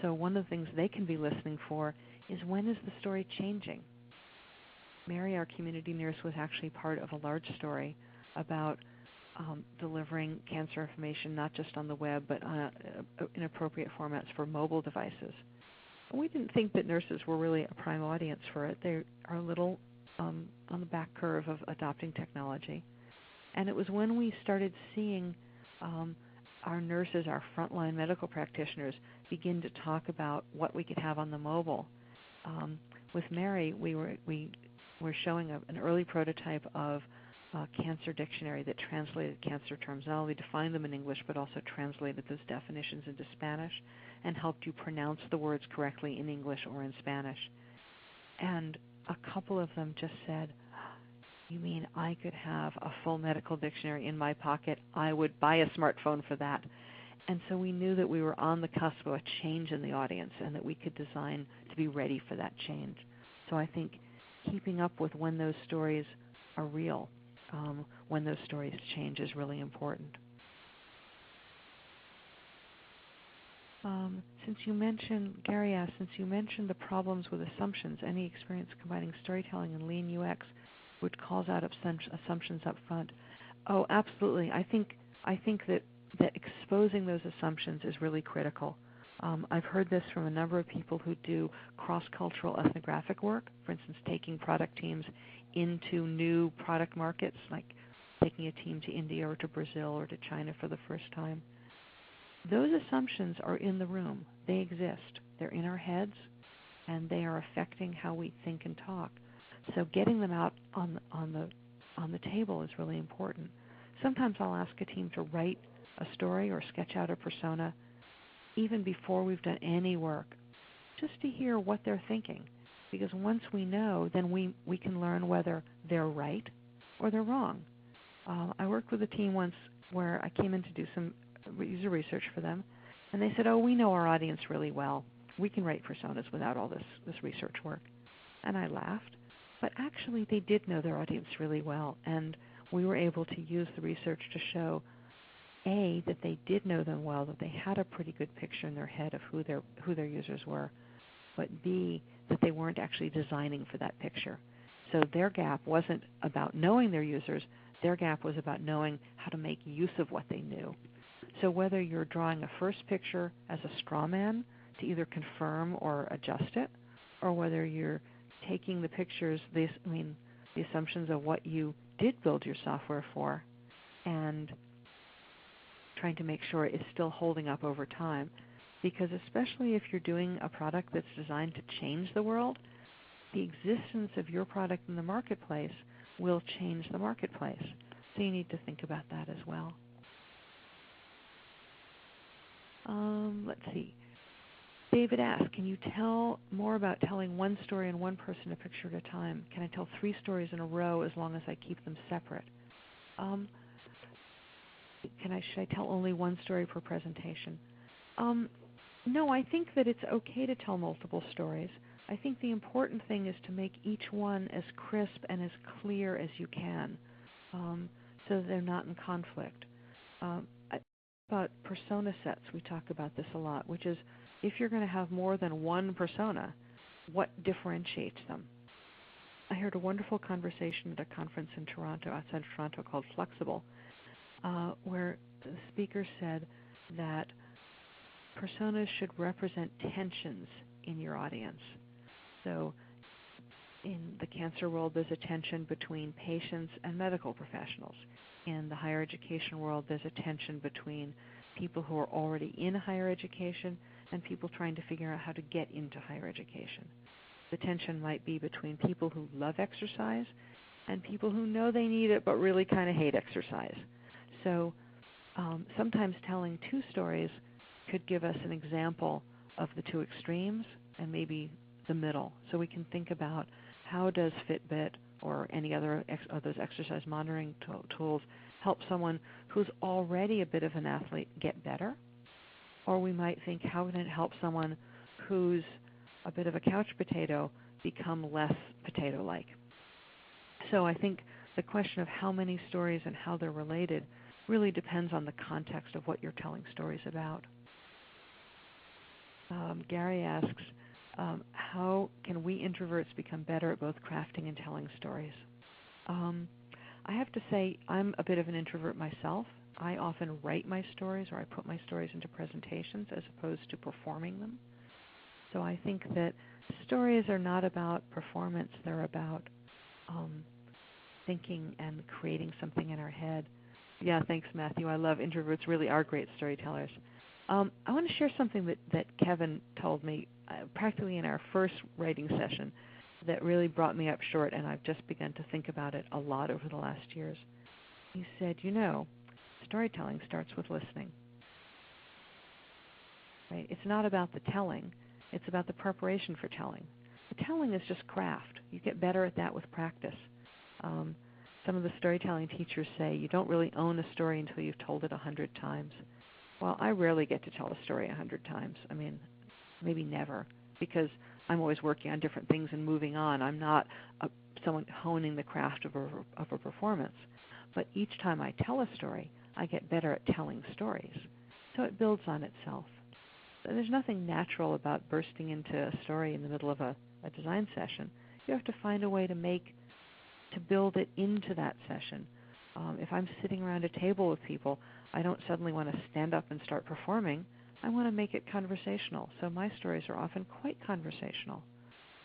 So one of the things they can be listening for is, when is the story changing? Mary, our community nurse, was actually part of a large story about delivering cancer information not just on the web, but in appropriate formats for mobile devices. We didn't think that nurses were really a prime audience for it. They are a little on the back curve of adopting technology. And it was when we started seeing our nurses, our frontline medical practitioners, begin to talk about what we could have on the mobile. With Mary, we were showing an early prototype of a cancer dictionary that translated cancer terms, not only defined them in English, but also translated those definitions into Spanish and helped you pronounce the words correctly in English or in Spanish. And a couple of them just said, you mean I could have a full medical dictionary in my pocket? I would buy a smartphone for that. And so we knew that we were on the cusp of a change in the audience and that we could design to be ready for that change. So I think keeping up with when those stories are real, when those stories change, is really important. Gary asked, since you mentioned the problems with assumptions, any experience combining storytelling and lean UX which calls out assumptions up front? Oh, absolutely. I think that exposing those assumptions is really critical. I've heard this from a number of people who do cross-cultural ethnographic work, for instance, taking product teams into new product markets, like taking a team to India or to Brazil or to China for the first time. Those assumptions are in the room. They exist. They're in our heads, and they are affecting how we think and talk. So getting them out on the table is really important. Sometimes I'll ask a team to write a story or sketch out a persona even before we've done any work, just to hear what they're thinking. Because once we know, then we can learn whether they're right or they're wrong. I worked with a team once where I came in to do some user research for them, and they said, oh, we know our audience really well. We can write personas without all this research work. And I laughed. But actually, they did know their audience really well, and we were able to use the research to show, A, that they did know them well, that they had a pretty good picture in their head of who their users were, but B, that they weren't actually designing for that picture. So their gap wasn't about knowing their users. Their gap was about knowing how to make use of what they knew. So whether you're drawing a first picture as a straw man to either confirm or adjust it, or whether you're taking the pictures, the assumptions of what you did build your software for, and trying to make sure it's still holding up over time. Because especially if you're doing a product that's designed to change the world, the existence of your product in the marketplace will change the marketplace. So you need to think about that as well. Let's see. David asks, can you tell more about telling one story and one person a picture at a time? Can I tell 3 stories in a row as long as I keep them separate? Should I tell only one story per presentation? No, I think that it's okay to tell multiple stories. I think the important thing is to make each one as crisp and as clear as you can, so that they're not in conflict. About persona sets, we talk about this a lot, which is if you're going to have more than one persona, what differentiates them? I heard a wonderful conversation at a conference in Toronto, outside of Toronto, called Flexible, where the speaker said that personas should represent tensions in your audience. So in the cancer world, there's a tension between patients and medical professionals. In the higher education world, there's a tension between people who are already in higher education and people trying to figure out how to get into higher education. The tension might be between people who love exercise and people who know they need it but really kind of hate exercise. So sometimes telling 2 stories could give us an example of the 2 extremes and maybe the middle. So we can think about how does Fitbit or any other of those exercise monitoring tools help someone who's already a bit of an athlete get better? Or we might think, how can it help someone who's a bit of a couch potato become less potato-like? So I think the question of how many stories and how they're related really depends on the context of what you're telling stories about. Gary asks, how can we introverts become better at both crafting and telling stories? I have to say I'm a bit of an introvert myself. I often write my stories, or I put my stories into presentations as opposed to performing them. So I think that stories are not about performance. They're about thinking and creating something in our head. Yeah, thanks, Matthew. I love introverts really are great storytellers. I want to share something that Kevin told me practically in our first writing session that really brought me up short, and I've just begun to think about it a lot over the last years. He said, storytelling starts with listening. Right? It's not about the telling. It's about the preparation for telling. The telling is just craft. You get better at that with practice. Some of the storytelling teachers say you don't really own a story until you've told it 100 times. Well, I rarely get to tell a story 100 times. I mean, maybe never, because I'm always working on different things and moving on. I'm not someone honing the craft of a performance. But each time I tell a story, I get better at telling stories. So it builds on itself. So there's nothing natural about bursting into a story in the middle of a design session. You have to find a way to build it into that session. If I'm sitting around a table with people, I don't suddenly want to stand up and start performing. I want to make it conversational. So my stories are often quite conversational.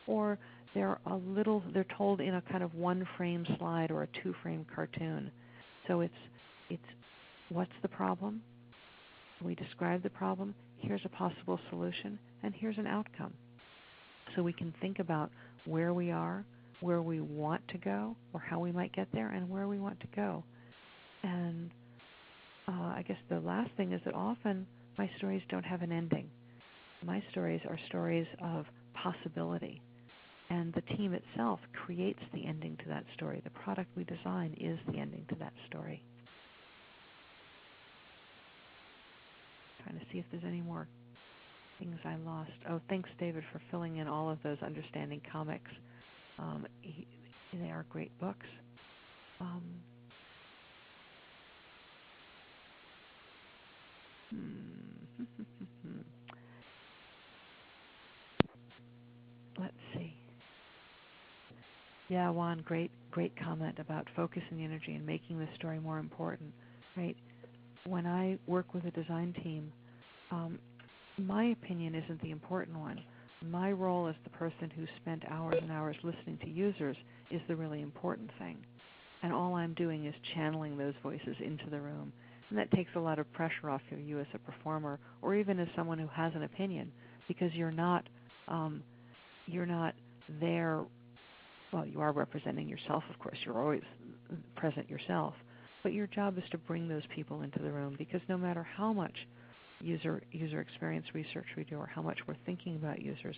Or they're told in a kind of 1-frame slide or a 2-frame cartoon. So it's what's the problem? We describe the problem. Here's a possible solution, and here's an outcome. So we can think about where we are, where we want to go, or how we might get there, and where we want to go. And I guess the last thing is that often my stories don't have an ending. My stories are stories of possibility, and the team itself creates the ending to that story. The product we design is the ending to that story. Trying to see if there's any more things I lost. Oh, thanks, David, for filling in all of those Understanding Comics. They are great books. Let's see. Yeah, Juan, great comment about focusing the energy and making the story more important. Right? When I work with a design team, my opinion isn't the important one. My role as the person who spent hours and hours listening to users is the really important thing. And all I'm doing is channeling those voices into the room. And that takes a lot of pressure off of you as a performer, or even as someone who has an opinion, because you're not there. Well, you are representing yourself, of course. You're always present yourself. But your job is to bring those people into the room, because no matter how much user experience research we do or how much we're thinking about users,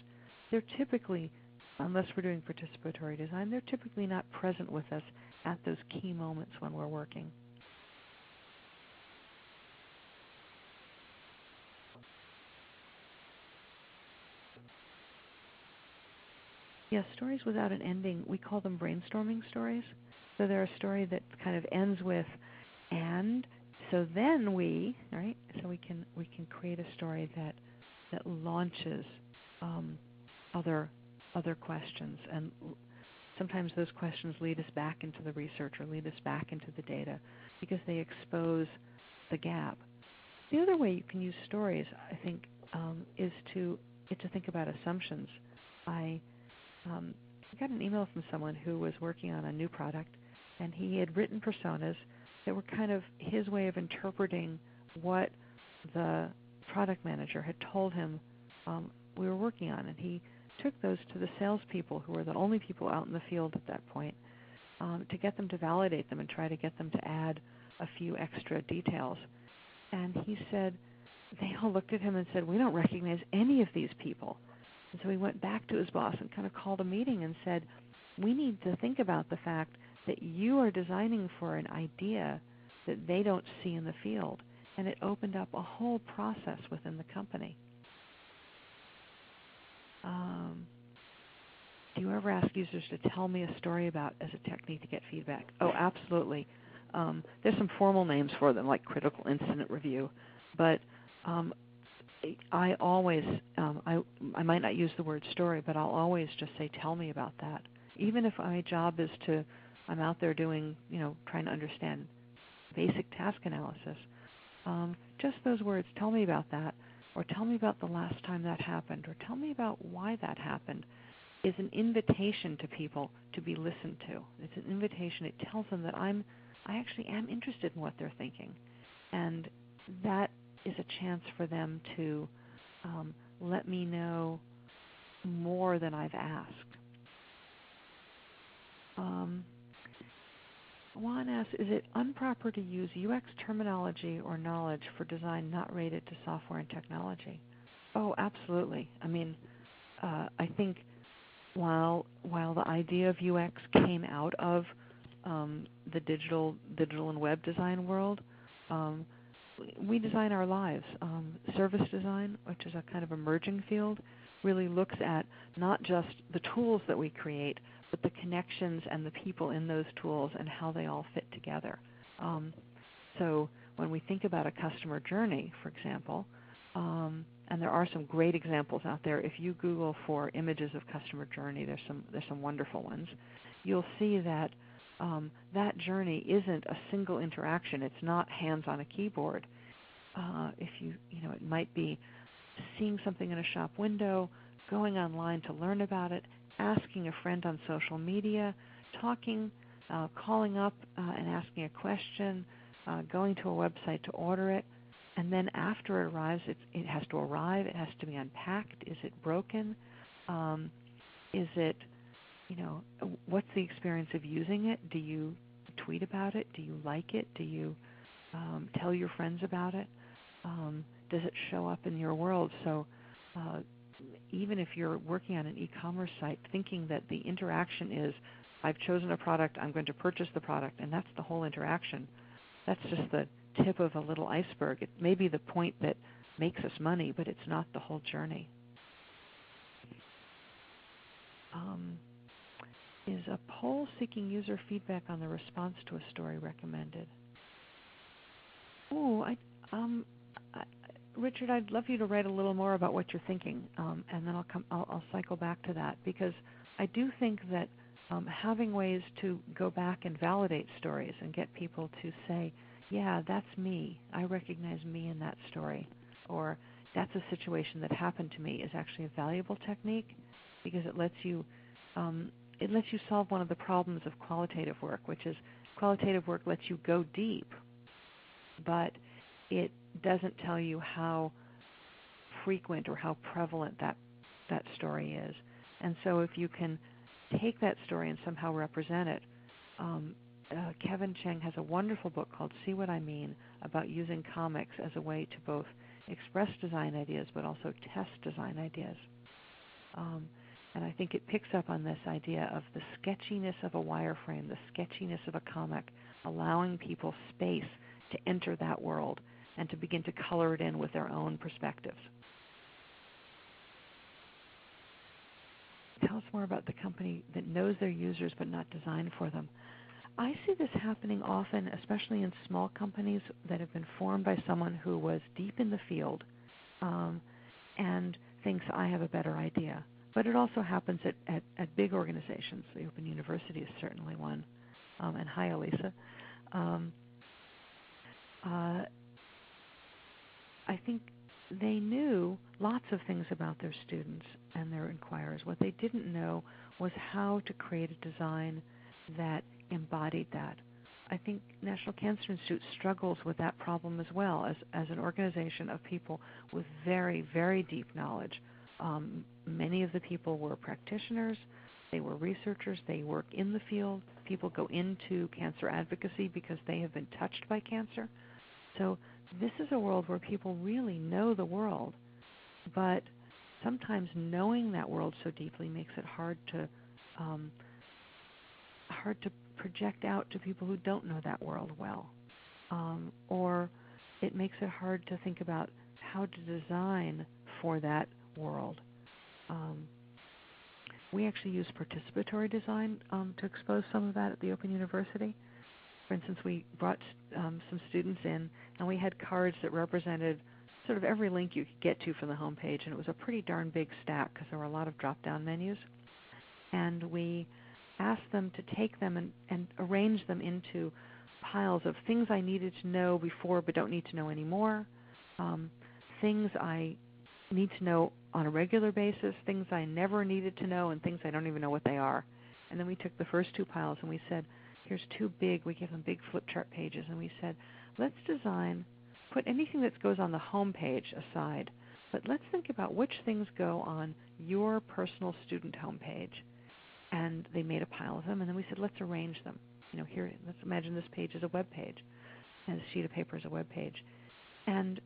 they're typically, unless we're doing participatory design, they're typically not present with us at those key moments when we're working. Yes, stories without an ending, we call them brainstorming stories. So they're a story that kind of ends with, and so then we, right? So we can create a story that launches other questions, and sometimes those questions lead us back into the research or lead us back into the data because they expose the gap. The other way you can use stories, I think, is to think about assumptions. I got an email from someone who was working on a new product, and he had written personas that were kind of his way of interpreting what the product manager had told him we were working on. And he took those to the salespeople, who were the only people out in the field at that point, to get them to validate them and try to get them to add a few extra details. And he said, they all looked at him and said, we don't recognize any of these people. And so he went back to his boss and kind of called a meeting and said, we need to think about the fact that you are designing for an idea that they don't see in the field. And it opened up a whole process within the company. Do you ever ask users to tell me a story about as a technique to get feedback? Oh, absolutely. There's some formal names for them, like critical incident review. But I always, I might not use the word story, but I'll always just say, tell me about that. Even if my job is I'm out there doing, trying to understand basic task analysis. Just those words, tell me about that, or tell me about the last time that happened, or tell me about why that happened, is an invitation to people to be listened to. It's an invitation. It tells them that I actually am interested in what they're thinking. And that is a chance for them to let me know more than I've asked. Juan asks, is it improper to use UX terminology or knowledge for design not related to software and technology? Oh, absolutely. I mean, I think while the idea of UX came out of the digital and web design world, we design our lives. Service design, which is a kind of emerging field, really looks at not just the tools that we create, but the connections and the people in those tools and how they all fit together. So when we think about a customer journey, for example, and there are some great examples out there. If you Google for images of customer journey, there's some wonderful ones. You'll see that that journey isn't a single interaction. It's not hands on a keyboard. If it might be seeing something in a shop window, going online to learn about it, asking a friend on social media, talking, calling up and asking a question, going to a website to order it, and then after it arrives, it has to arrive. It has to be unpacked. Is it broken? Is it, what's the experience of using it? Do you tweet about it? Do you like it? Do you tell your friends about it? Does it show up in your world? So even if you're working on an e-commerce site, thinking that the interaction is, I've chosen a product, I'm going to purchase the product, and that's the whole interaction. That's just the tip of a little iceberg. It may be the point that makes us money, but it's not the whole journey. Is a poll seeking user feedback on the response to a story recommended? Oh, Richard, I'd love you to write a little more about what you're thinking, and then I'll cycle back to that, because I do think that having ways to go back and validate stories and get people to say, yeah, that's me. I recognize me in that story, or that's a situation that happened to me, is actually a valuable technique, because it lets you solve one of the problems of qualitative work, which is qualitative work lets you go deep, but it doesn't tell you how frequent or how prevalent that story is. And so if you can take that story and somehow represent it, Kevin Cheng has a wonderful book called See What I Mean, about using comics as a way to both express design ideas, but also test design ideas. And I think it picks up on this idea of the sketchiness of a wireframe, the sketchiness of a comic, allowing people space to enter that world and to begin to color it in with their own perspectives. Tell us more about the company that knows their users but not designed for them. I see this happening often, especially in small companies that have been formed by someone who was deep in the field and thinks, I have a better idea. But it also happens at big organizations. The Open University is certainly one. And hi, Elisa. I think they knew lots of things about their students and their inquirers. What they didn't know was how to create a design that embodied that. I think National Cancer Institute struggles with that problem as well as an organization of people with very, very deep knowledge. Many of the people were practitioners, they were researchers, they work in the field. People go into cancer advocacy because they have been touched by cancer. So this is a world where people really know the world, but sometimes knowing that world so deeply makes it hard to project out to people who don't know that world well, or it makes it hard to think about how to design for that world. We actually use participatory design to expose some of that at the Open University. For instance, we brought some students in, and we had cards that represented sort of every link you could get to from the home page, and it was a pretty darn big stack because there were a lot of drop-down menus. And we asked them to take them and arrange them into piles of things I needed to know before but don't need to know anymore, things I need to know on a regular basis, things I never needed to know, and things I don't even know what they are. And then we took the first two piles and we said, here's two big, we gave them big flip chart pages, and we said, let's design, put anything that goes on the home page aside, but let's think about which things go on your personal student home page. And they made a pile of them, and then we said, let's arrange them. Here, let's imagine this page is a web page, and this sheet of paper is a web page. And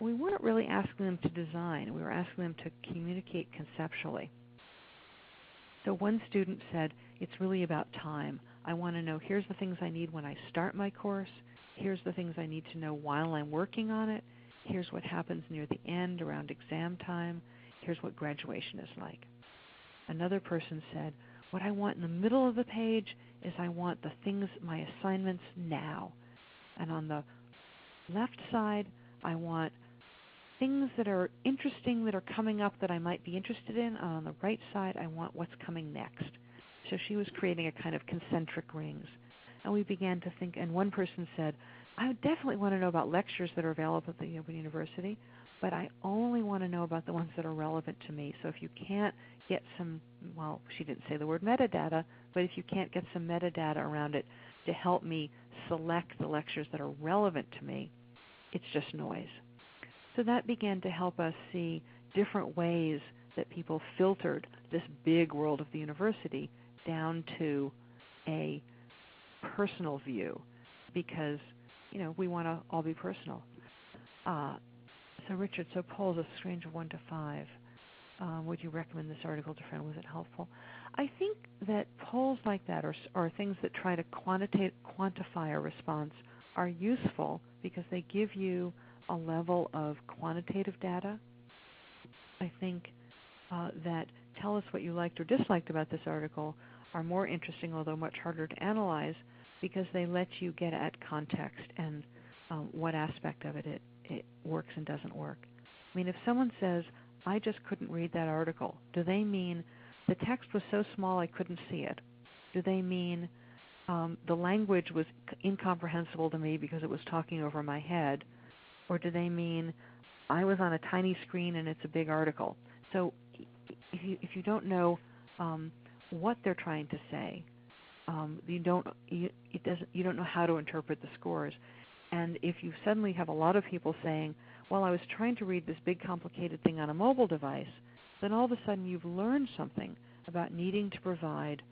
we weren't really asking them to design. We were asking them to communicate conceptually. So one student said, it's really about time. I want to know, here's the things I need when I start my course. Here's the things I need to know while I'm working on it. Here's what happens near the end around exam time. Here's what graduation is like. Another person said, what I want in the middle of the page is I want the things, my assignments now. And on the left side, I want things that are interesting that are coming up that I might be interested in. And on the right side, I want what's coming next. So she was creating a kind of concentric rings. And we began to think, and one person said, I definitely want to know about lectures that are available at the Open University, but I only want to know about the ones that are relevant to me. So if you can't get some, well, she didn't say the word metadata, but if you can't get some metadata around it to help me select the lectures that are relevant to me, it's just noise. So that began to help us see different ways that people filtered this big world of the university down to a personal view, because we want to all be personal. So Richard, polls, a range of 1 to 5. Would you recommend this article to friends? Was it helpful? I think that polls like that, or things that try to quantify a response, are useful because they give you a level of quantitative data. I think that tell us what you liked or disliked about this article are more interesting, although much harder to analyze, because they let you get at context and what aspect of it works and doesn't work. I mean, if someone says, I just couldn't read that article, do they mean the text was so small I couldn't see it? Do they mean the language was incomprehensible to me because it was talking over my head? Or do they mean I was on a tiny screen and it's a big article? So if you don't know what they're trying to say, you don't know how to interpret the scores. And if you suddenly have a lot of people saying, well, I was trying to read this big complicated thing on a mobile device, then all of a sudden you've learned something about needing to provide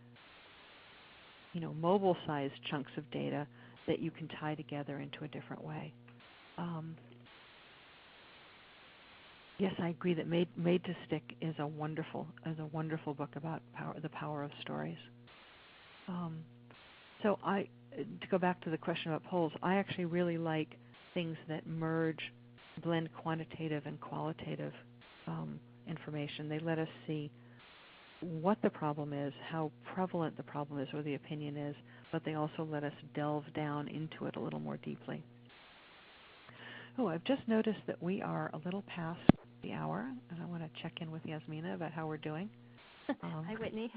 mobile-sized chunks of data that you can tie together into a different way. Yes, I agree that Made to Stick is a wonderful book about the power of stories. So to go back to the question about polls, I actually really like things that blend quantitative and qualitative information. They let us see what the problem is, how prevalent the problem is or the opinion is, but they also let us delve down into it a little more deeply. Oh, I've just noticed that we are a little past the hour, and I want to check in with Yasmina about how we're doing. Hi, Whitney.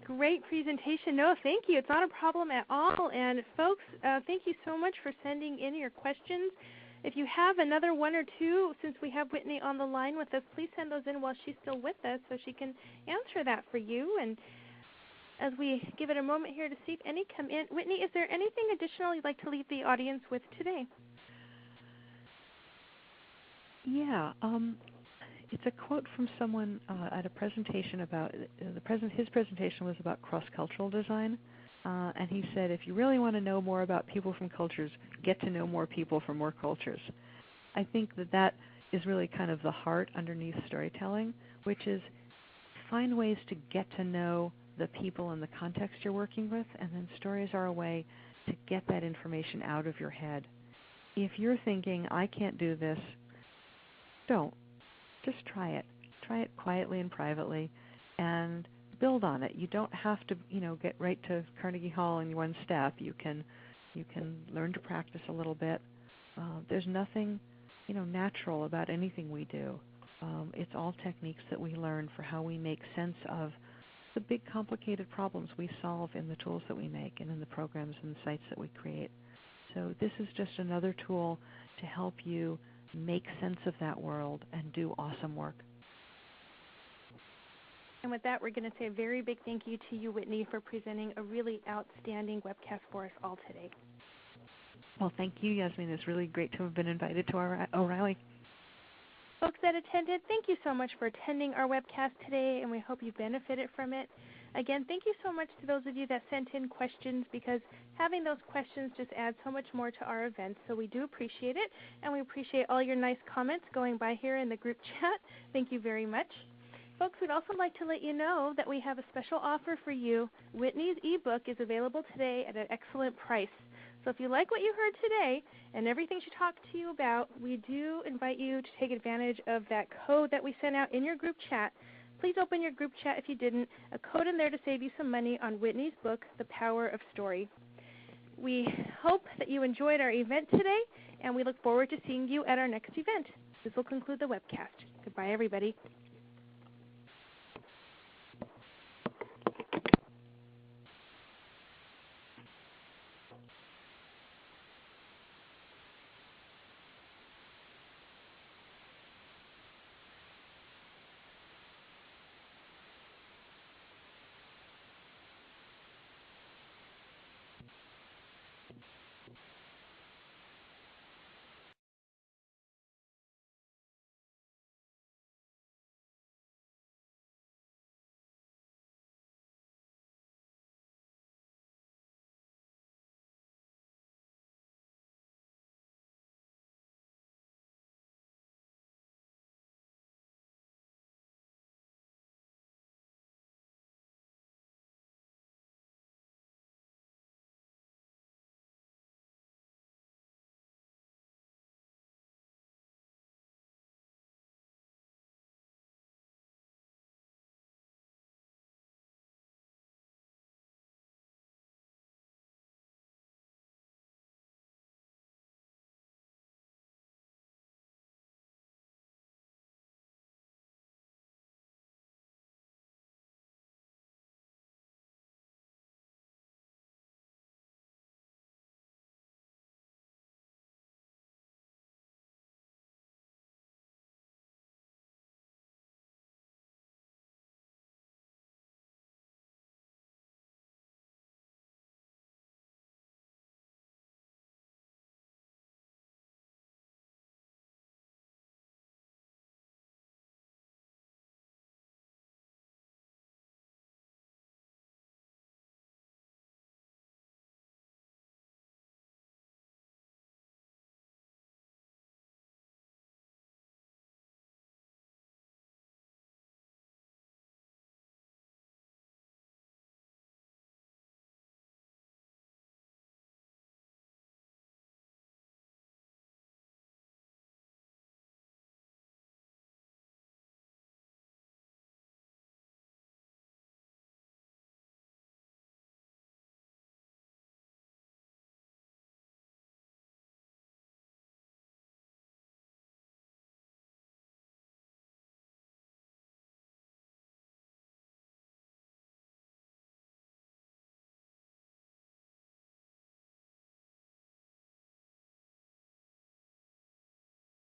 Great presentation. No, thank you. It's not a problem at all. And folks, thank you so much for sending in your questions. If you have another one or two, since we have Whitney on the line with us, please send those in while she's still with us so she can answer that for you. And as we give it a moment here to see if any come in, Whitney, is there anything additional you'd like to leave the audience with today? Yeah. It's a quote from someone at a presentation about his presentation was about cross-cultural design, and he said, if you really want to know more about people from cultures, get to know more people from more cultures. I think that is really kind of the heart underneath storytelling, which is find ways to get to know the people and the context you're working with, and then stories are a way to get that information out of your head. If you're thinking, I can't do this, don't. Just try it. Try it quietly and privately, and build on it. You don't have to, get right to Carnegie Hall in one step. You can learn to practice a little bit. There's nothing, natural about anything we do. It's all techniques that we learn for how we make sense of the big, complicated problems we solve in the tools that we make and in the programs and the sites that we create. So this is just another tool to help you make sense of that world and do awesome work. And with that, we're going to say a very big thank you to you, Whitney, for presenting a really outstanding webcast for us all today. Well, thank you, Yasmin. It's really great to have been invited to our O'Reilly. Folks that attended, thank you so much for attending our webcast today, and we hope you benefited from it. Again, thank you so much to those of you that sent in questions, because having those questions just adds so much more to our events. So we do appreciate it, and we appreciate all your nice comments going by here in the group chat. Thank you very much. Folks, we'd also like to let you know that we have a special offer for you. Whitney's ebook is available today at an excellent price. So if you like what you heard today and everything she talked to you about, we do invite you to take advantage of that code that we sent out in your group chat. Please open your group chat if you didn't. A code in there to save you some money on Whitney's book, The Power of Story. We hope that you enjoyed our event today, and we look forward to seeing you at our next event. This will conclude the webcast. Goodbye, everybody.